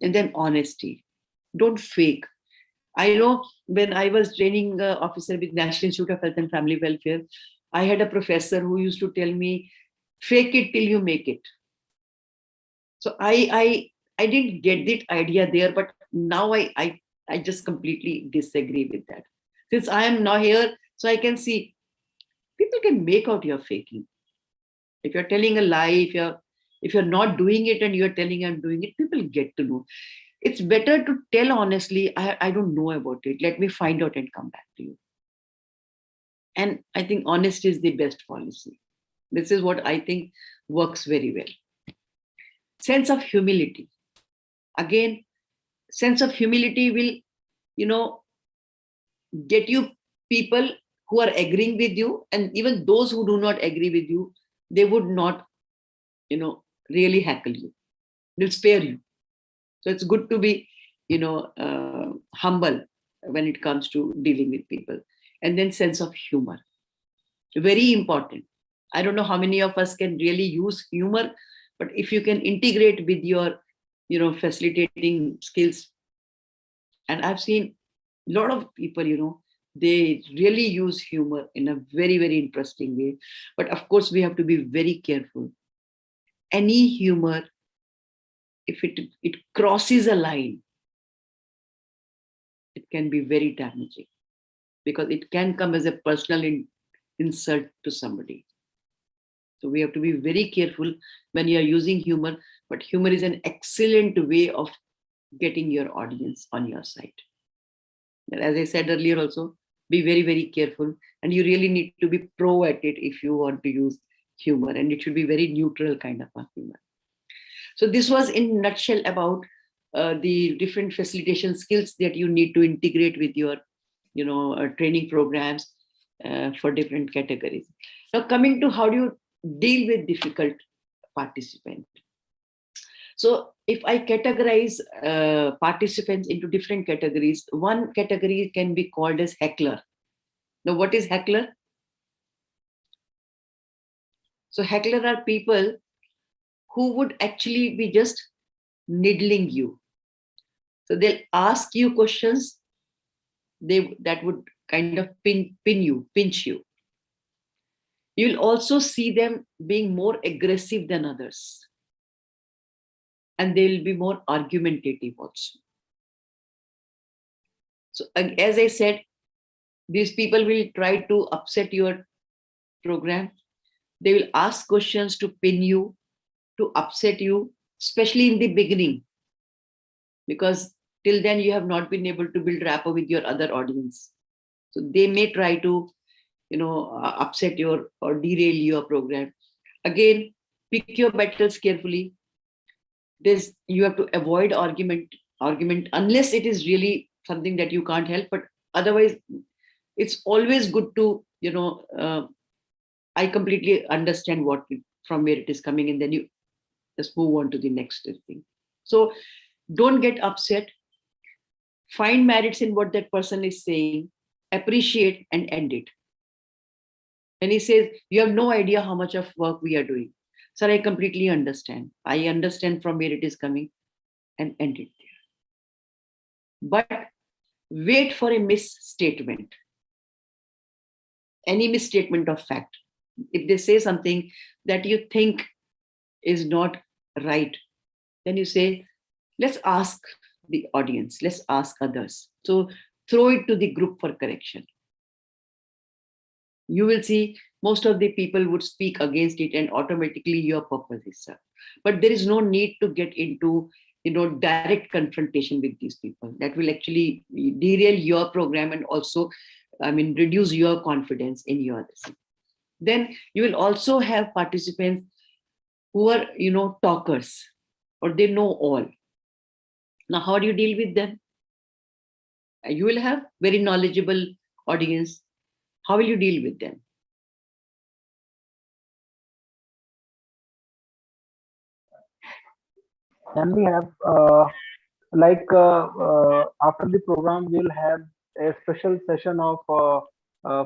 And then honesty. Don't fake. I know when I was training officer with National Institute of Health and Family Welfare, I had a professor who used to tell me, fake it till you make it. So I didn't get that idea there, but now I just completely disagree with that. Since I am now here, so I can see people can make out you're faking. If you're telling a lie, if you're not doing it and you're telling I'm doing it, people get to know. It's better to tell honestly, I don't know about it. Let me find out and come back to you. And I think honesty is the best policy. This is what I think works very well. Sense of humility. Again, sense of humility will, get you people who are agreeing with you, and even those who do not agree with you, they would not, really heckle you. They'll spare you. So it's good to be, humble when it comes to dealing with people. And then sense of humor, very important. I don't know how many of us can really use humor, but if you can integrate with your, facilitating skills, and I've seen a lot of people, they really use humor in a very, very interesting way. But of course, we have to be very careful. Any humor, if it crosses a line, it can be very damaging, because it can come as a personal insult to somebody. So we have to be very careful when you are using humor, but humor is an excellent way of getting your audience on your side. And as I said earlier also, be very, very careful, and you really need to be pro at it if you want to use humor, and it should be very neutral kind of a humor. So this was in a nutshell about the different facilitation skills that you need to integrate with your, training programs for different categories. Now, coming to how do you deal with difficult participants. So if I categorize participants into different categories, one category can be called as heckler. Now, what is heckler? So heckler are people who would actually be just needling you. So they'll ask you questions that would kind of pinch you. You'll also see them being more aggressive than others. And they'll be more argumentative also. So as I said, these people will try to upset your program. They will ask questions to pin you, to upset you, especially in the beginning, because till then you have not been able to build rapport with your other audience. So they may try to, upset your or derail your program. Again, pick your battles carefully. You have to avoid argument unless it is really something that you can't help. But otherwise, it's always good to, I completely understand from where it is coming, and then you just move on to the next thing. So don't get upset. Find merits in what that person is saying, appreciate, and end it. And he says, you have no idea how much of work we are doing. Sir, I completely understand. I understand from where it is coming, and end it there. But wait for a misstatement. Any misstatement of fact. If they say something that you think is not right, then you say, let's ask the audience, let's ask others. So throw it to the group for correction. You will see most of the people would speak against it, and automatically your purpose is served. But there is no need to get into, direct confrontation with these people. That will actually derail your program, and also, reduce your confidence in your decision. Then you will also have participants who are, talkers, or they know all. Now, how do you deal with them? You will have very knowledgeable audience. How will you deal with them? Can we have after the program we'll have a special session of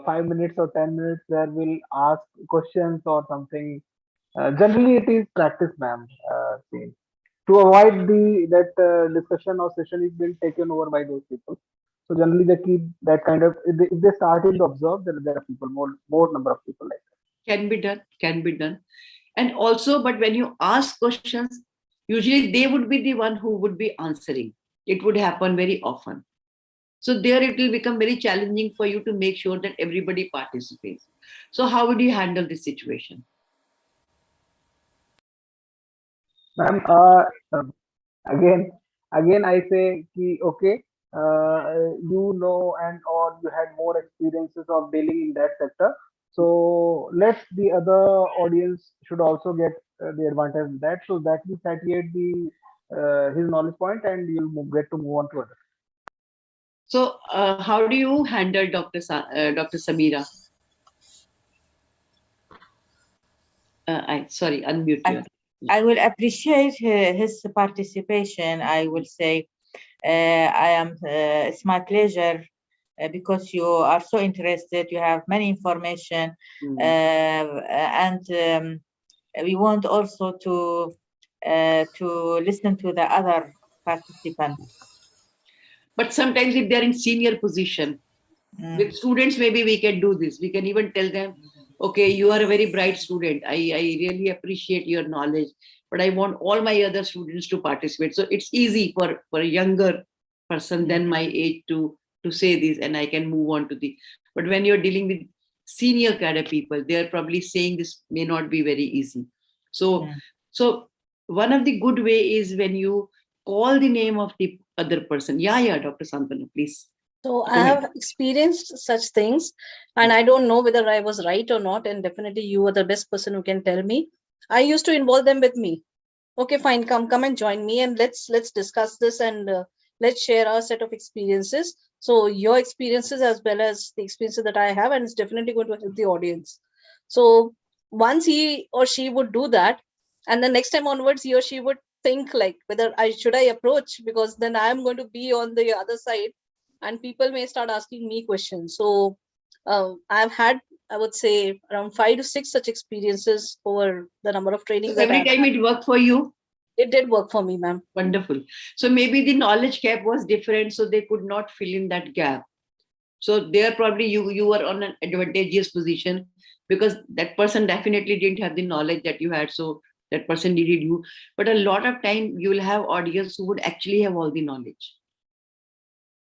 5 minutes or 10 minutes where we'll ask questions or something. Generally it is practice, ma'am, to avoid that discussion or session is being taken over by those people. So generally they keep that kind of, if they start to observe, there are people, more number of people like that. Can be done. And also, but when you ask questions, usually they would be the one who would be answering. It would happen very often. So there it will become very challenging for you to make sure that everybody participates. So how would you handle this situation? Ma'am, again I say okay, and or you had more experiences of dealing in that sector, so let the other audience should also get the advantage of that, so that will satiate his knowledge point, and you'll get to move on to others. So how do you handle Dr. Samira? Sorry, unmute you. I will appreciate his participation. I will say, it's my pleasure because you are so interested. You have many information, and we want also to listen to the other participants. But sometimes if they're in senior position, with students, maybe we can do this. We can even tell them, okay, you are a very bright student. I really appreciate your knowledge, but I want all my other students to participate. So it's easy for a younger person than my age to say this, and I can move on to the. But when you're dealing with senior cadre people, they're probably saying this may not be very easy. So one of the good way is when you call the name of the other person. Yeah, Dr. Santanu, please. So I have experienced such things, and I don't know whether I was right or not. And definitely you are the best person who can tell me. I used to involve them with me. Okay, fine, come and join me, and let's discuss this, and let's share our set of experiences. So your experiences as well as the experiences that I have, and it's definitely going to help the audience. So once he or she would do that, and the next time onwards, he or she would think like whether should I approach, because then I am going to be on the other side, and people may start asking me questions. So I've had, I would say, around 5 to 6 such experiences over the number of trainings. So every time it worked for you? It did work for me, ma'am. Wonderful. So maybe the knowledge gap was different, so they could not fill in that gap. So there probably you were on an advantageous position because that person definitely didn't have the knowledge that you had. So that person needed you. But a lot of time you will have audience who would actually have all the knowledge.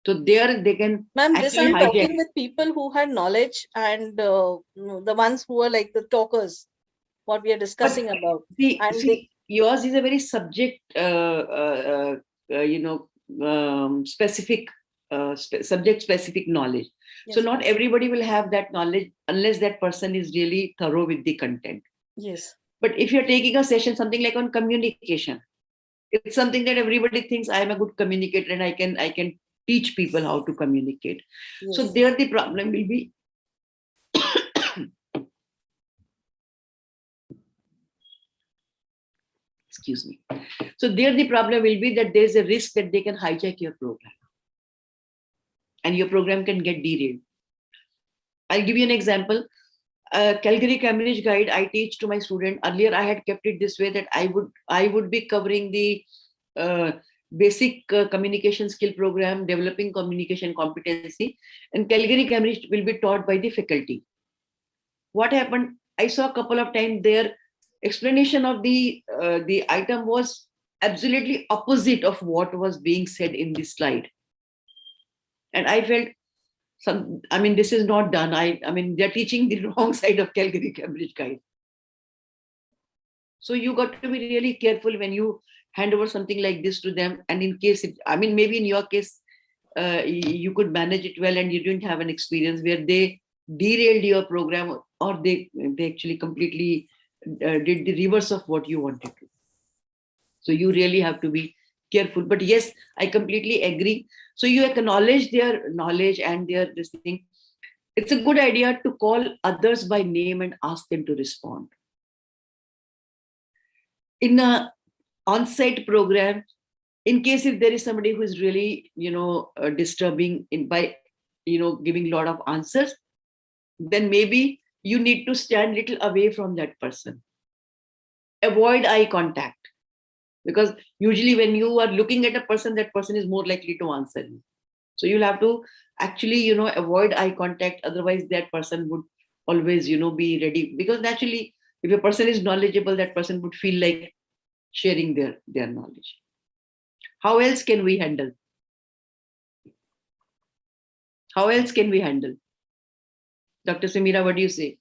So there they can. Ma'am, this I'm talking with people who had knowledge, and the ones who are like the talkers, what we are discussing about. Yours is a very subject, specific, subject-specific knowledge. Yes, so not everybody will have that knowledge unless that person is really thorough with the content. Yes. But if you're taking a session, something like on communication, it's something that everybody thinks I am a good communicator and I can teach people how to communicate. Yes. So there the problem will be excuse me. So there the problem will be that there's a risk that they can hijack your program and your program can get derailed. I'll give you an example. Calgary Cambridge Guide I teach to my student. Earlier I had kept it this way that I would be covering the basic communication skill program, developing communication competency, and Calgary Cambridge will be taught by the faculty. What happened? I saw a couple of times their explanation of the item was absolutely opposite of what was being said in this slide, and I felt this is not done. I mean they're teaching the wrong side of Calgary Cambridge Guide. So you got to be really careful when you hand over something like this to them. And in case maybe in your case you could manage it well and you didn't have an experience where they derailed your program, or they actually completely did the reverse of what you wanted to. So you really have to be careful. But yes, I completely agree. So you acknowledge their knowledge and their this thing. It's a good idea to call others by name and ask them to respond. In a on-site program, in case if there is somebody who is really disturbing by giving a lot of answers, then maybe you need to stand a little away from that person. Avoid eye contact, because usually when you are looking at a person, that person is more likely to answer you. So you'll have to actually avoid eye contact. Otherwise that person would always be ready, because naturally if a person is knowledgeable, that person would feel like sharing their knowledge. How else can we handle? How else can we handle? Dr. Samira, what do you say?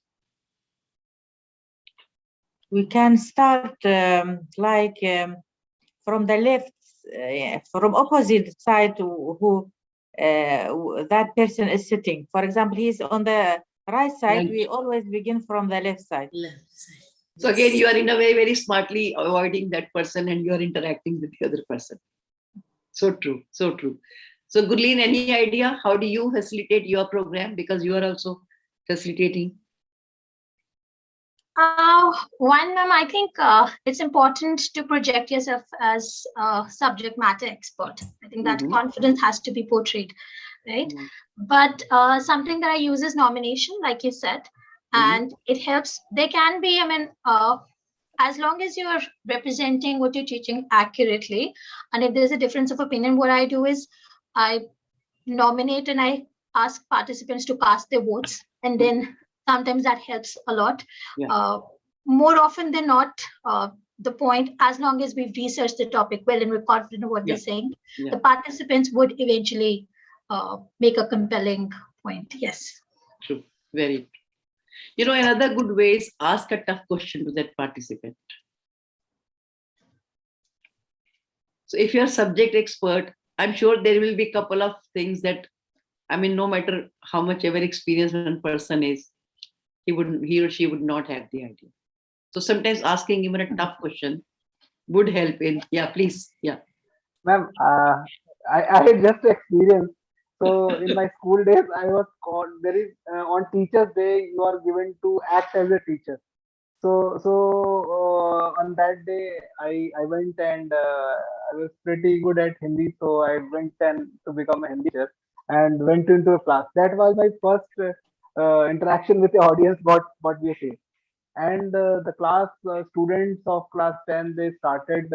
We can start from the left, from opposite side to who that person is sitting. For example, he's on the right side. Right. We always begin from the left side. So again, you are in a way very smartly avoiding that person and you are interacting with the other person. So true, so true. So Gurleen, any idea how do you facilitate your program, because you are also facilitating? One, ma'am, I think it's important to project yourself as a subject matter expert. I think that confidence has to be portrayed, right? But something that I use is nomination, like you said, and it helps. There can be, I mean, as long as you're representing what you're teaching accurately, and if there's a difference of opinion, what I do is I nominate and I ask participants to cast their votes, and then sometimes that helps a lot. More often than not, the point, as long as we've researched the topic well and we're confident of what we're saying, the participants would eventually make a compelling point. Yes. True. Very true. You know, another good way is ask a tough question to that participant. So if you're a subject expert, I'm sure there will be a couple of things that, I mean, no matter how much ever experience one person is, he or she would not have the idea. So sometimes asking even a tough question would help in, please. Ma'am, I had just experienced. So in my school days, I was called, there is, on Teachers' Day, you are given to act as a teacher. So on that day, I went and I was pretty good at Hindi, so I went and to become a Hindi teacher and went into a class. That was my first interaction with the audience. What we say, and the class students of class 10, they started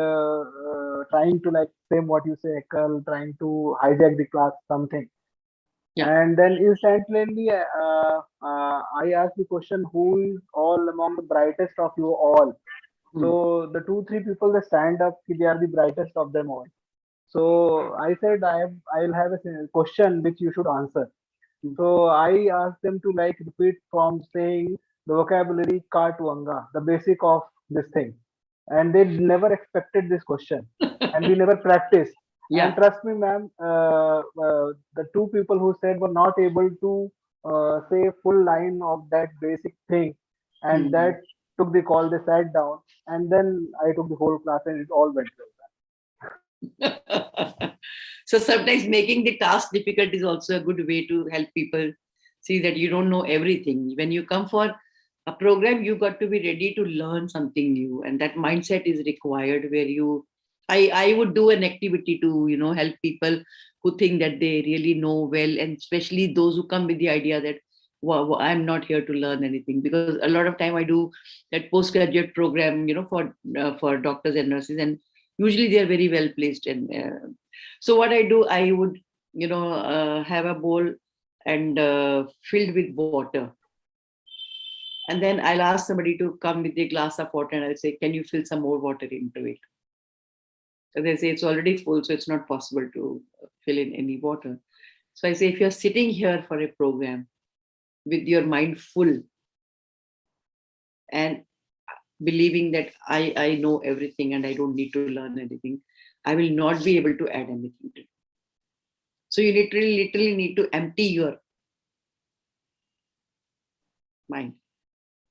trying to, like, same what you say, heckle, trying to hijack the class something. And then instantly, I asked the question, who is all among the brightest of you all? So the 2-3 people, they stand up, they are the brightest of them all. So I said, I'll have a question which you should answer. So I asked them to, like, repeat from saying the vocabulary ka to anga, the basic of this thing. And they never expected this question. And we never practiced. And trust me, ma'am, the 2 people who said were not able to say full line of that basic thing. And that took the call, they sat down. And then I took the whole class and it all went well. So sometimes making the task difficult is also a good way to help people see that you don't know everything. When you come for a program, you got to be ready to learn something new, and that mindset is required. Where I would do an activity to help people who think that they really know well, and especially those who come with the idea that, well, I'm not here to learn anything, because a lot of time I do that postgraduate program for doctors and nurses, and usually they are very well placed. And so what I do, I would have a bowl and filled with water, and then I'll ask somebody to come with a glass of water, and I'll say, can you fill some more water into it? So they say it's already full, so it's not possible to fill in any water. So I say, if you're sitting here for a program with your mind full and believing that I know everything and I don't need to learn anything, I will not be able to add anything to it. So you literally need to empty your mind.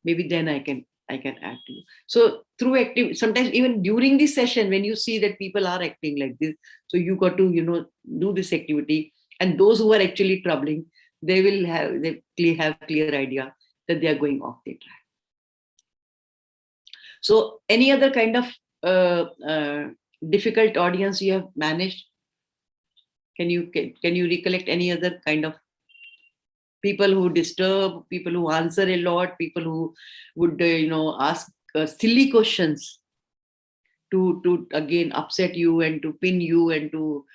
Maybe then I can add to you. So through active, sometimes even during the session, when you see that people are acting like this, so you got to do this activity, and those who are actually troubling, they have clear idea that they are going off the track. So any other kind of difficult audience you have managed? Can you recollect any other kind of people who disturb, people who answer a lot, people who would ask silly questions to again upset you and to pin you and you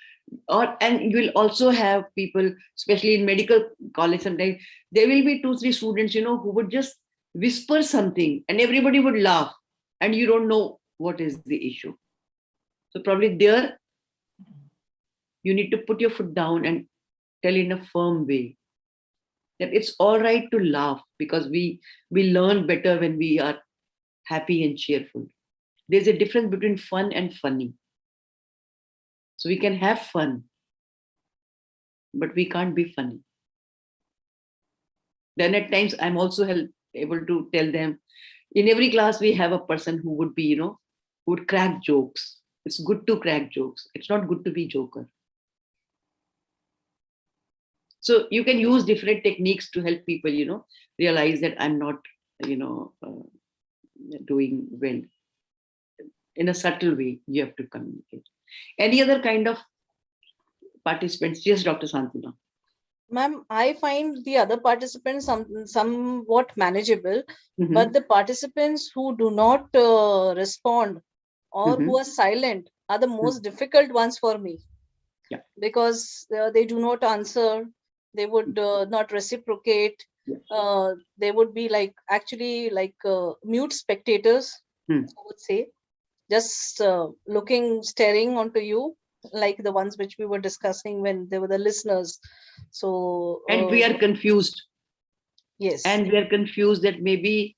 will also have people, especially in medical college, sometimes there will be 2-3 students who would just whisper something and everybody would laugh, and you don't know what is the issue. So probably there you need to put your foot down and tell in a firm way that it's all right to laugh, because we learn better when we are happy and cheerful. There's a difference between fun and funny. So we can have fun, but we can't be funny. Then at times I'm also able to tell them, in every class we have a person who would be, who would crack jokes. It's good to crack jokes. It's not good to be joker. So you can use different techniques to help people, realize that I'm not, doing well. In a subtle way, you have to communicate. Any other kind of participants? Yes, Dr. Santina. Ma'am, I find the other participants somewhat manageable, but the participants who do not respond or who are silent are the most difficult ones for me. Yeah. Because they do not answer, they would not reciprocate. Yeah. They would be actually mute spectators, I would say, just looking, staring onto you, like the ones which we were discussing when they were the listeners. So and we are confused. Yes. And we are confused that maybe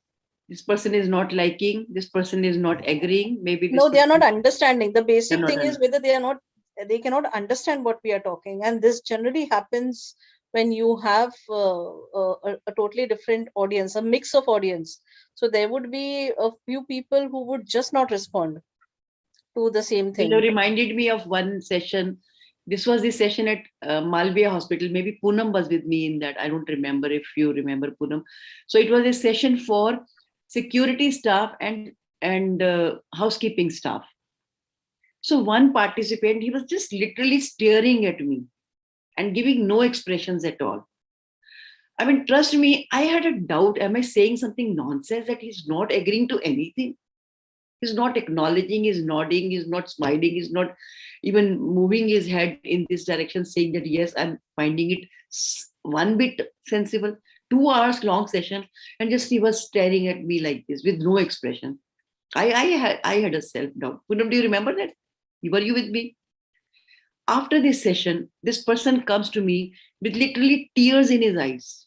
this person is not liking, this person is not agreeing, maybe this no, they are not person- understanding. The basic They're not thing is whether they cannot understand what we are talking, and this generally happens when you have a totally different audience, a mix of audience. So there would be a few people who would just not respond to the same thing. You reminded me of one session. This was the session at Malviya Hospital. Maybe Poonam was with me in that. I don't remember if you remember Poonam. So it was a session for security staff and housekeeping staff. So one participant, he was just literally staring at me and giving no expressions at all. I mean, trust me, I had a doubt. Am I saying something nonsense that he's not agreeing to anything? He's not acknowledging, he's nodding, he's not smiling, he's not even moving his head in this direction, saying that, yes, I'm finding it one bit sensible. 2 hours long session, and just he was staring at me like this with no expression. I had a self-doubt. Poonam, do you remember that? Were you with me? After this session, this person comes to me with literally tears in his eyes.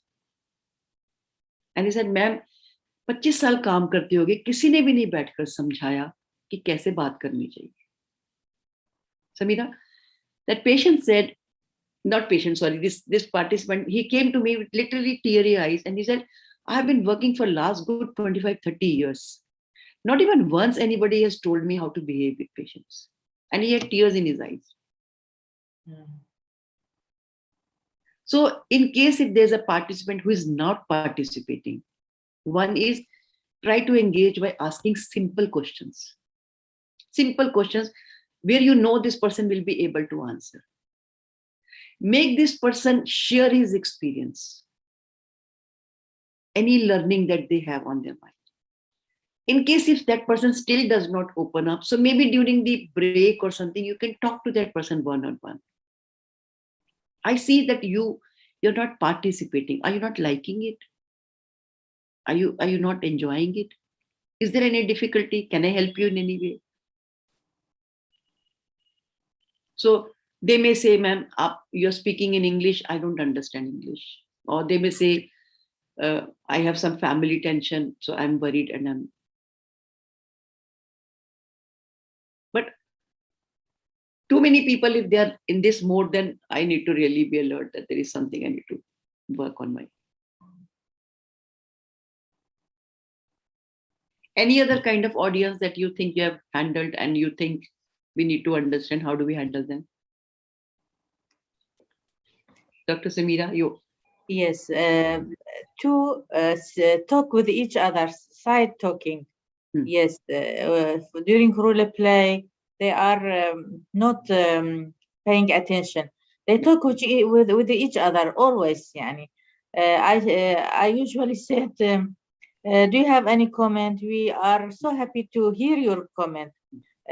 And he said, ma'am, 25 साल काम करते होगे, किसी ने भी नहीं बैठकर समझाया कि कैसे बात करनी चाहिए. Samira, that patient said, not patient, sorry, this participant, he came to me with literally teary eyes and he said, I have been working for last good 25, 30 years. Not even once anybody has told me how to behave with patients. And he had tears in his eyes. So in case if there's a participant who is not participating, one is try to engage by asking simple questions. Simple questions where you know this person will be able to answer. Make this person share his experience, any learning that they have on their mind. In case if that person still does not open up, so maybe during the break or something, you can talk to that person one-on-one. I see that you're not participating. Are you not liking it? Are you not enjoying it? Is there any difficulty? Can I help you in any way? So they may say, ma'am, you're speaking in English, I don't understand English. Or they may say, I have some family tension, so I'm worried and I'm. But too many people, if they are in this mode, then I need to really be alert that there is something I need to work on my. Any other kind of audience that you think you have handled and you think we need to understand, how do we handle them? Dr. Samira, you. Yes, to talk with each other, side talking. Yes, during role play, they are not paying attention. They talk with each other always. Yani. I usually said, do you have any comment? We are so happy to hear your comment,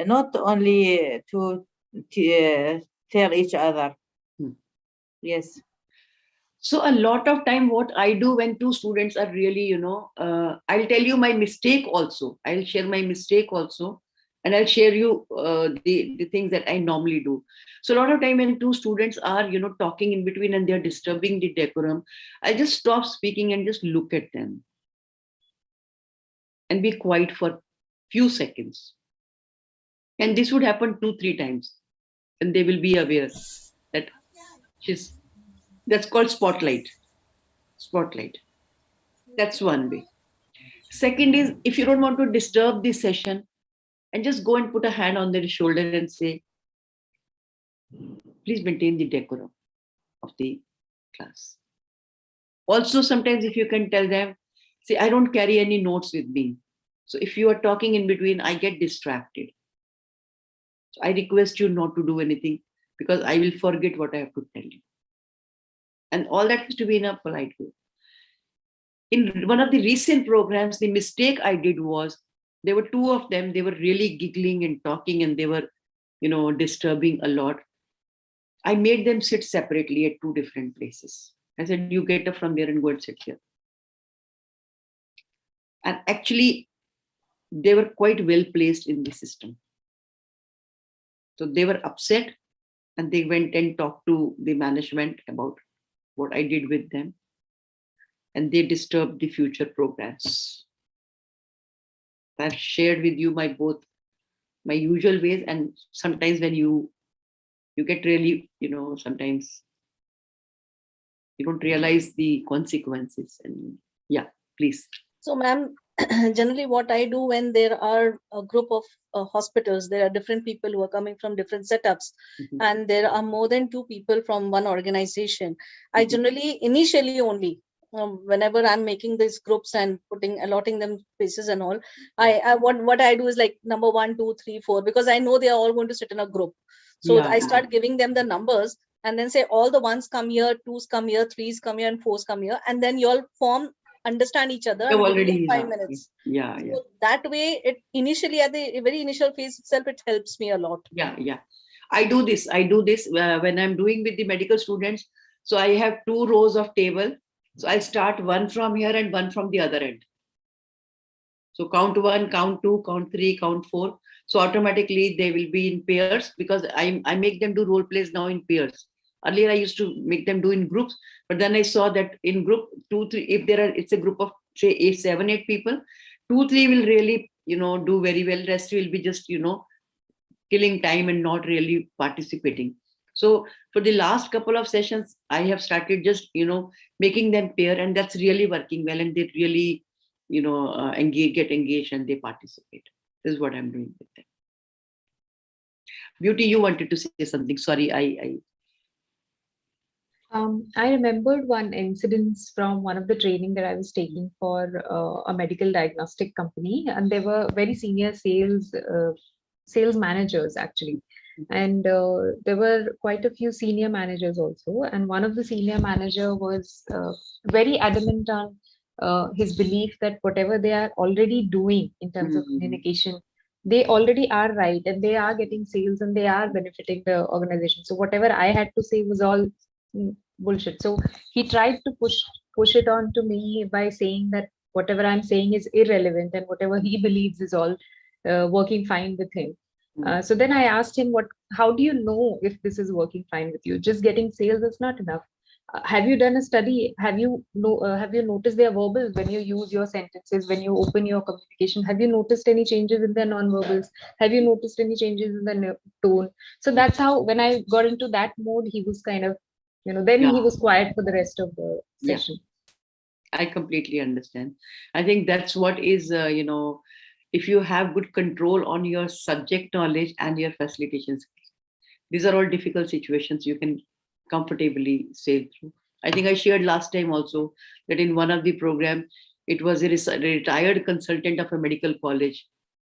not only to tell each other. Yes. So a lot of time what I do when two students are really, I'll tell you my mistake also. I'll share my mistake also. And I'll share you the things that I normally do. So a lot of time when two students are, talking in between and they're disturbing the decorum, I just stop speaking and just look at them. And be quiet for few seconds. And this would happen 2-3 times. And they will be aware that that's called spotlight. Spotlight. That's one way. Second is, if you don't want to disturb the session, and just go and put a hand on their shoulder and say, please maintain the decorum of the class. Also, sometimes if you can tell them, say, I don't carry any notes with me. So if you are talking in between, I get distracted. So I request you not to do anything because I will forget what I have to tell you. And all that has to be in a polite way. In one of the recent programs, the mistake I did was there were two of them, they were really giggling and talking and they were, disturbing a lot. I made them sit separately at two different places. I said, you get up from there and go and sit here. And actually, they were quite well placed in the system. So they were upset and they went and talked to the management about what I did with them. And they disturbed the future programs. I've shared with you my usual ways, and sometimes when you get really, sometimes you don't realize the consequences. And yeah, please. So, ma'am, generally what I do when there are a group of hospitals, there are different people who are coming from different setups, and there are more than two people from one organization. I generally, initially only, whenever I'm making these groups and allotting them spaces and all, what I do is like number 1, 2, 3, 4, because I know they are all going to sit in a group. So I start giving them the numbers and then say all the ones come here, 2s come here, 3s come here, and 4s come here, and then you all understand each other already 5 minutes. So that way, it initially at the very initial phase itself, it helps me a lot. I do this when I'm doing with the medical students. So I have 2 rows of table. So I start one from here and one from the other end. So count 1, count 2, count 3, count 4. So automatically they will be in pairs, because I make them do role plays now in pairs. Earlier I used to make them do in groups, but then I saw that in group 2, 3, if it's a group of say 7, 8 people, 2, 3 will really, do very well. Rest will be just, killing time and not really participating. So for the last couple of sessions, I have started just, making them pair, and that's really working well. And they really, get engaged and they participate. This is what I'm doing with them. Beauty, you wanted to say something. Sorry, I remembered one incident from one of the training that I was taking for a medical diagnostic company, and they were very senior sales managers actually, and there were quite a few senior managers also, and one of the senior manager was very adamant on his belief that whatever they are already doing in terms of communication, they already are right, and they are getting sales and they are benefiting the organization. So whatever I had to say was all bullshit. So he tried to push it on to me by saying that whatever I'm saying is irrelevant and whatever he believes is all working fine with him. So then I asked him, how do you know if this is working fine with you? Just getting sales is not enough. Have you done a study? Have you noticed their verbals when you use your sentences, when you open your communication? Have you noticed any changes in their non-verbals? Have you noticed any changes in the tone? So that's how, when I got into that mode, he was kind of, then he was quiet for the rest of the session. I completely understand. I think that's what is, if you have good control on your subject knowledge and your facilitation skills, these are all difficult situations you can comfortably sail through. I think I shared last time also that in one of the program, it was a retired consultant of a medical college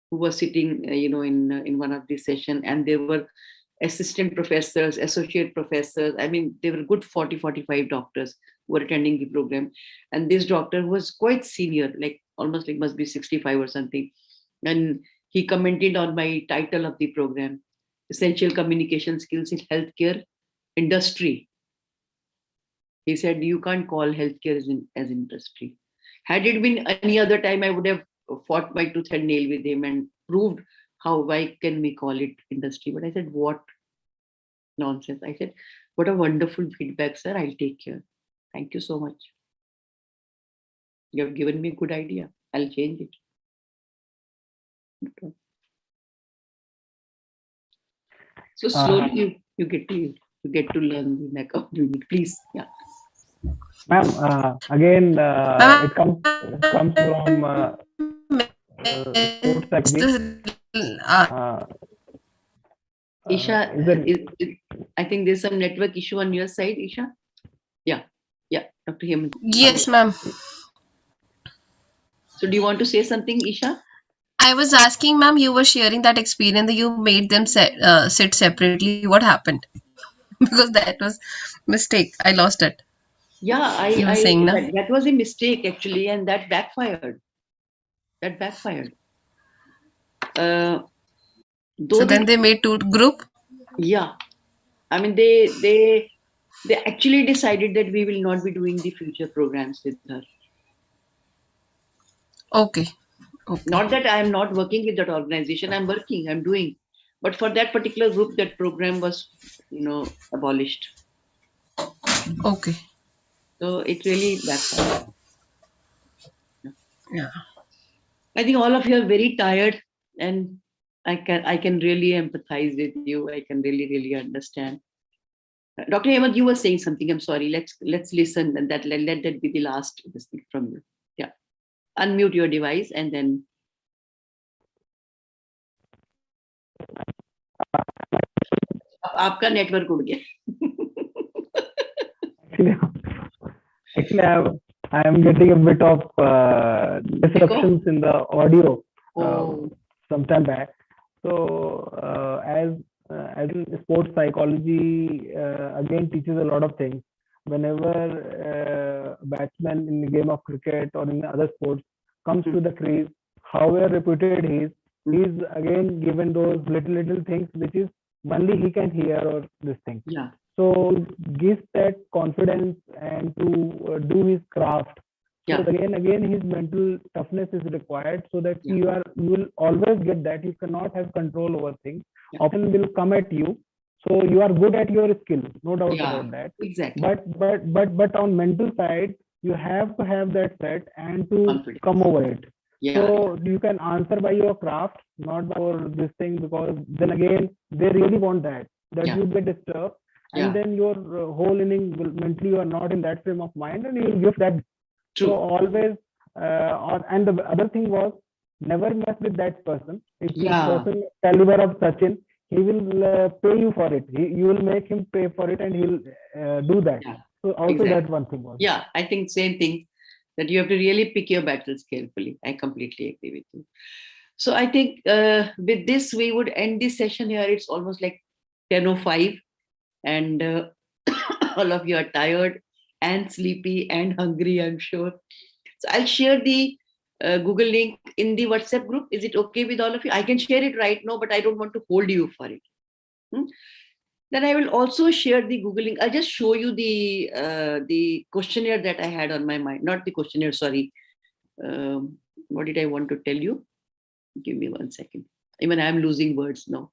who was sitting, in one of the session, and there were assistant professors, associate professors. I mean, there were good 40, 45 doctors who were attending the program. And this doctor was quite senior, like almost like must be 65 or something. And he commented on my title of the program, Essential Communication Skills in Healthcare Industry. He said, you can't call healthcare as industry. Had it been any other time, I would have fought my tooth and nail with him and proved why can we call it industry? But I said, what nonsense. I said, what a wonderful feedback, sir. I'll take care. Thank you so much. You have given me a good idea. I'll change it. So slowly you get to learn the knack of doing it. Please, yeah. Ma'am, again, it comes from sports academy. Isha, I think there's some network issue on your side, Isha. Yeah, Dr. Hemant. Yes, ma'am. So do you want to say something, Isha? I was asking, ma'am, you were sharing that experience that you made them sit separately. What happened? Because that was mistake. I lost it. Yeah, You were saying, na? that was a mistake actually, and that backfired. That backfired. So then they made two group. Yeah, I mean they actually decided that we will not be doing the future programs with her. Okay. Okay. Not that I am not working with that organization. I'm working. I'm doing, but for that particular group, that program was, abolished. Okay. So it really backfired. Yeah. I think all of you are very tired, and I can really empathize with you. I can really understand. Dr. Hemant, you were saying something. I'm sorry. Let's listen, and let that be the last thing from you. Yeah. Unmute your device and then. आपका network उड़ गया. Actually, I am getting a bit of disruptions in the audio sometime back. So as in sports psychology, again teaches a lot of things. Whenever a batsman in the game of cricket or in other sports comes to the crease, however reputed he is again given those little things which is only he can hear or this thing. Yeah. So gives that confidence and to do his craft. Yeah. So again his mental toughness is required so that you will always get that. You cannot have control over things. Often will come at you. So you are good at your skill, no doubt about that. Exactly. But on mental side, you have to have that set and to confidence. Come over it. Yeah. So you can answer by your craft, not for this thing, because then again they really want that you get disturbed, and then your whole inning will mentally you are not in that frame of mind, and you will give that. True. So always, and the other thing was never mess with that person. If this person caliber of Sachin, he will pay you for it. You will make him pay for it, and he'll do that. Yeah. So also exactly. that one thing was. Yeah, I think same thing, that you have to really pick your battles carefully. I completely agree with you. So I think with this, we would end this session here. It's almost like 10:05 and all of you are tired and sleepy and hungry, I'm sure. So I'll share the Google link in the WhatsApp group. Is it okay with all of you? I can share it right now, but I don't want to hold you for it. Then I will also share the Google link. I'll just show you the questionnaire that I had on my mind. Not the questionnaire, sorry. What did I want to tell you? Give me 1 second. Even I'm losing words now.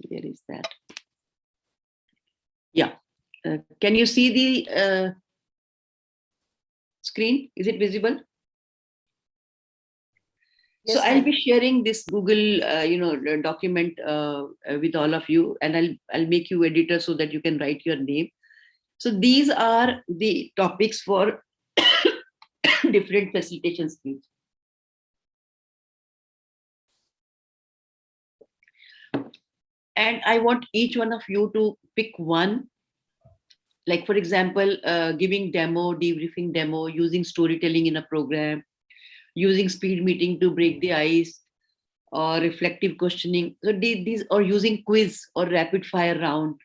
Where is that? Yeah. Can you see the screen? Is it visible? Yes, so I'll be sharing this Google, document with all of you, and I'll make you editor so that you can write your name. So these are the topics for different facilitation skills. And I want each one of you to pick one. Like, for example, giving demo, debriefing demo, using storytelling in a program, using speed meeting to break the ice, or reflective questioning. So these, or using quiz or rapid fire round.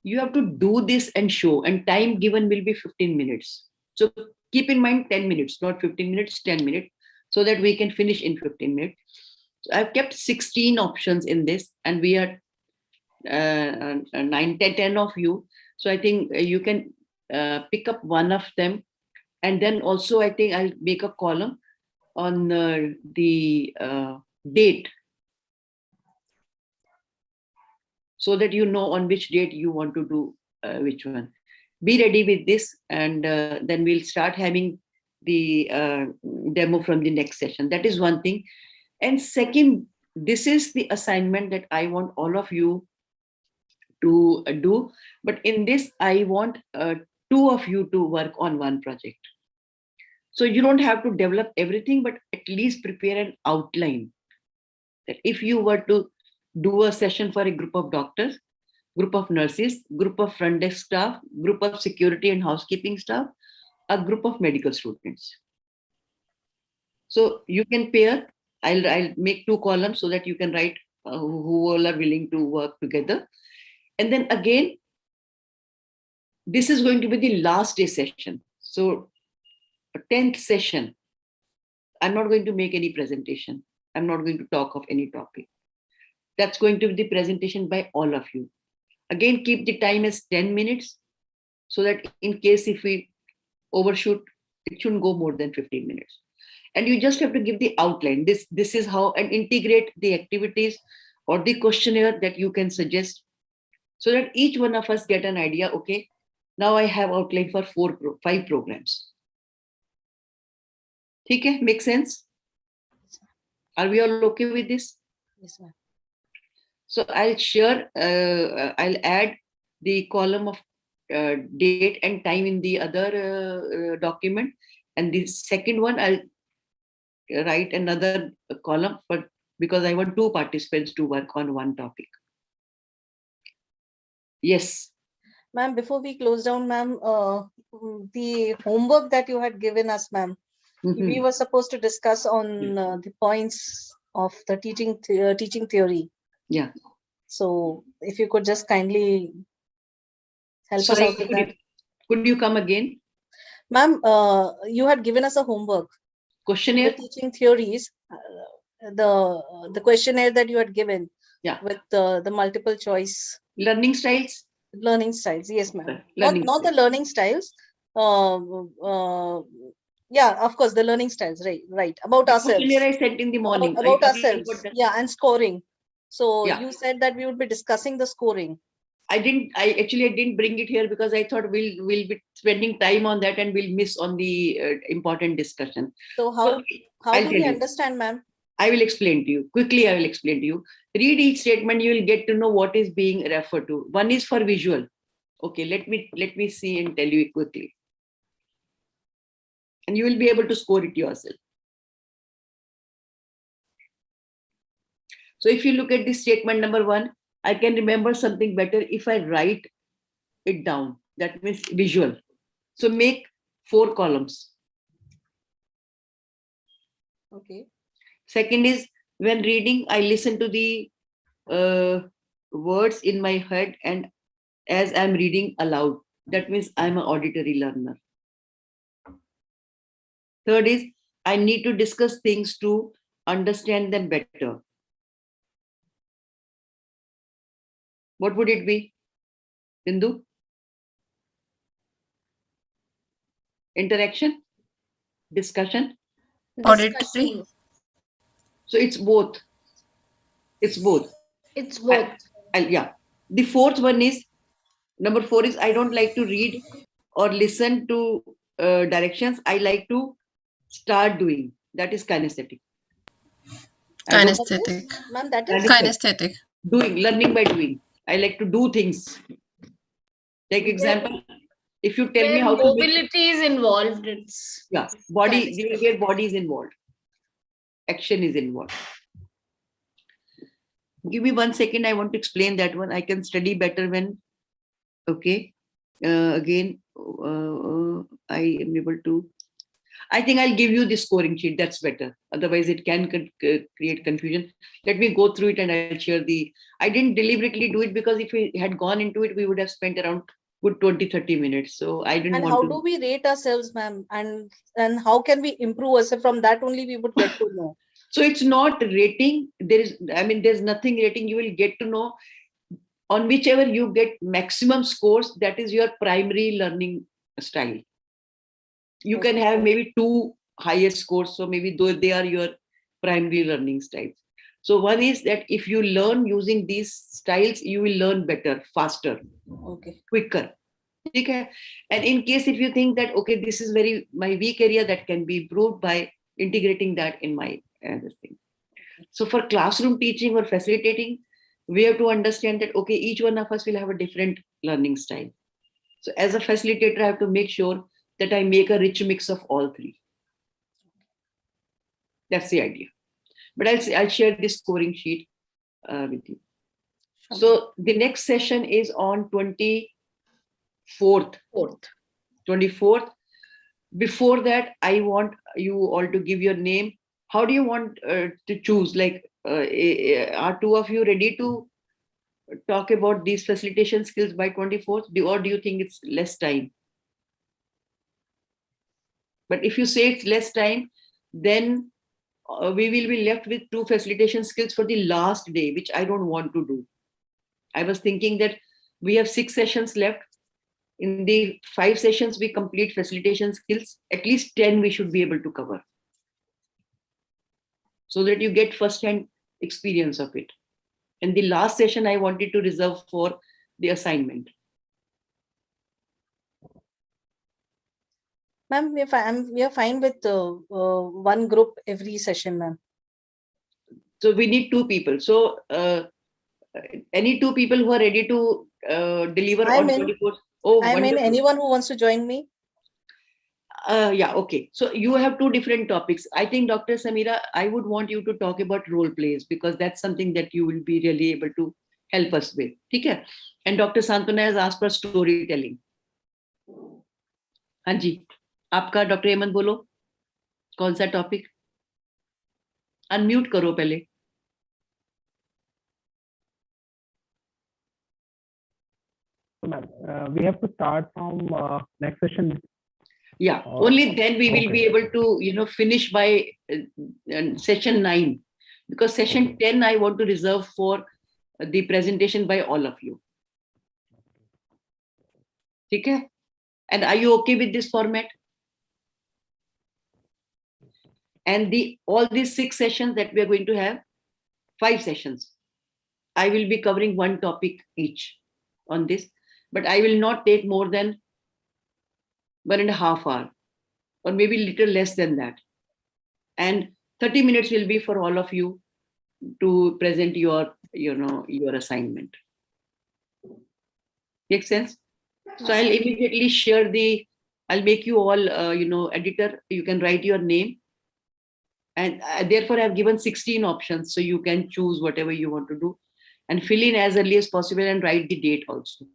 You have to do this and show, and time given will be 15 minutes. So keep in mind 10 minutes, not 15 minutes, 10 minutes, so that we can finish in 15 minutes. So I've kept 16 options in this, and we are 10 of you. So I think you can pick up one of them. And then also I think I'll make a column on the date, so that you know on which date you want to do which one. Be ready with this, and then we'll start having the demo from the next session. That is one thing. And second, this is the assignment that I want all of you to do. But in this, I want 2 of you to work on one project. So you don't have to develop everything, but at least prepare an outline. That if you were to do a session for a group of doctors, group of nurses, group of front desk staff, group of security and housekeeping staff, a group of medical students. So you can pair, I'll make 2 columns so that you can write who all are willing to work together. And then again, this is going to be the last day session. So 10th session, I'm not going to make any presentation. I'm not going to talk of any topic. That's going to be the presentation by all of you. Again, keep the time as 10 minutes so that in case if we overshoot, it shouldn't go more than 15 minutes. And you just have to give the outline. This is how, and integrate the activities or the questionnaire that you can suggest so that each one of us get an idea. Okay, now I have outlined for 5 programs. Okay, make sense? Are we all okay with this? Yes, ma'am. So I'll share, I'll add the column of date and time in the other document. And the second one, I'll write another column because I want 2 participants to work on one topic. Yes. Ma'am, before we close down, ma'am, the homework that you had given us, ma'am, we were supposed to discuss on the points of the teaching theory. Yeah. So if you could just kindly help us out with that. Could you come again? Ma'am, you had given us a homework. Questionnaire? The teaching theories, the questionnaire that you had given. Yeah. With the multiple choice. Learning styles? Learning styles, yes, ma'am. Not the learning styles. Yeah, of course, the learning styles, right. About ourselves. Questionnaire I sent in the morning. About ourselves, yeah, and scoring. So yeah. You said that we would be discussing the scoring. I didn't bring it here because I thought we'll be spending time on that and we'll miss on the important discussion. So how do we understand, ma'am? I will explain to you. Quickly, I will explain to you. Read each statement, you will get to know what is being referred to. One is for visual. Okay, let me see and tell you it quickly. And you will be able to score it yourself. So if you look at this statement number 1, I can remember something better if I write it down. That means visual. So make 4 columns. Okay. Second is when reading, I listen to the words in my head and as I'm reading aloud. That means I'm an auditory learner. Third is I need to discuss things to understand them better. What would it be, Bindu? Interaction? Discussion? Auditory. So it's both. It's both. It's both. Yeah. The fourth one is, number 4 is I don't like to read or listen to directions. I like to start doing. That is kinesthetic. Kinesthetic. Ma'am, that is kinesthetic. Doing, learning by doing. I like to do things. Take example. If you tell me how to mobility is involved, it's body, you will get body is involved. Action is involved. Give me 1 second. I want to explain that one. I can study better when, okay. Again, I am able to, I think I'll give you the scoring sheet. That's better. Otherwise it can create confusion. Let me go through it and I'll share I didn't deliberately do it because if we had gone into it, we would have spent around good 20-30 minutes. So I didn't want to. And how do we rate ourselves, ma'am? And how can we improve ourselves? From that only we would get to know. So it's not rating. There's nothing rating. You will get to know on whichever you get maximum scores. That is your primary learning style. You can have maybe 2 higher scores. So maybe though they are your primary learning styles. So one is that if you learn using these styles, you will learn better, faster, quicker. Okay. And in case if you think that, okay, this is my weak area, that can be improved by integrating that in my this thing. So for classroom teaching or facilitating, we have to understand that, okay, each one of us will have a different learning style. So as a facilitator, I have to make sure that I make a rich mix of all 3. That's the idea. But I'll share this scoring sheet with you. Sure. So the next session is on 24th. 24th. before that, I want you all to give your name. How do you want to choose? Like, are two of you ready to talk about these facilitation skills by 24th? Or do you think it's less time? But if you say it's less time, then we will be left with two facilitation skills for the last day, which I don't want to do. I was thinking that we have 6 sessions left. In the 5 sessions, we complete facilitation skills. At least 10 we should be able to cover, so that you get first-hand experience of it. And the last session I wanted to reserve for the assignment. Ma'am, we are fine with one group every session, ma'am. So we need 2 people. So any 2 people who are ready to deliver on 24th? Oh, I mean, wonderful. anyone who wants to join me? Yeah, okay. So you have 2 different topics. I think, Dr. Samira, I would want you to talk about role plays, because that's something that you will be really able to help us with. Okay? And Dr. Santana has asked for storytelling. हाँ जी, आपका doctor Hemant बोलो, कौन सा topic? Unmute करो पहले. We have to start from next session. Yeah, only then we will be able to, finish by session 9, because session 10 I want to reserve for the presentation by all of you. Okay? And are you okay with this format? And all these 6 sessions that we are going to have, 5 sessions, I will be covering one topic each on this, but I will not take more than 1.5 hours, or maybe little less than that. And 30 minutes will be for all of you to present your assignment. Make sense? So I'll immediately share I'll make you all, editor. You can write your name. And therefore I've given 16 options. So you can choose whatever you want to do and fill in as early as possible and write the date also.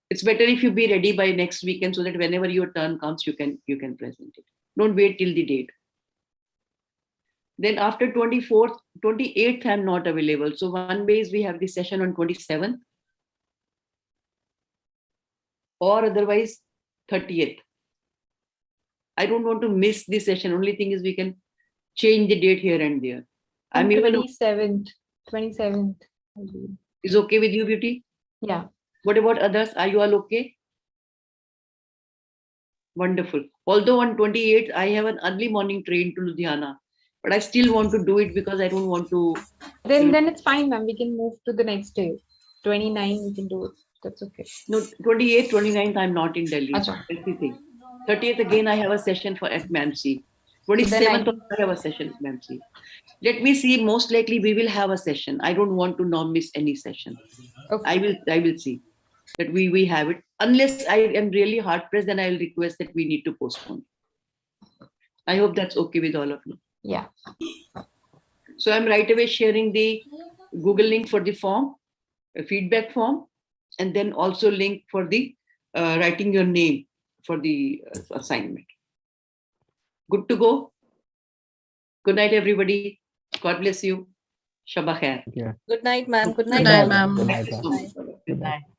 It's better if you be ready by next weekend, so that whenever your turn comes, you can present it. Don't wait till the date. Then after 24th, 28th, I'm not available. So one way is we have the session on 27th, or otherwise 30th. I don't want to miss this session. Only thing is we can change the date here and there. I'm 27th. 27th. Is okay with you, Beauty? Yeah. What about others? Are you all okay? Wonderful. Although on 28th, I have an early morning train to Ludhiana, but I still want to do it because I don't want to. Then it's fine, ma'am. We can move to the next day. 29, we can do it. That's okay. No, 28th, 29th, I'm not in Delhi. Achha. That's the thing. 30th, again, I have a session at MAMC. 27th, I have a session at MAMC. Let me see. Most likely, we will have a session. I don't want to not miss any session. Okay. I will see that we have it. Unless I am really hard pressed, then I will request that we need to postpone. I hope that's okay with all of you. Yeah. So I'm right away sharing the Google link for the form, a feedback form, and then also link for the writing your name for the assignment. Good to go? Good night, everybody. God bless you. Shabba khair. Good night, ma'am. Good night, Good night, all. ma'am. Thank you so much. Good night.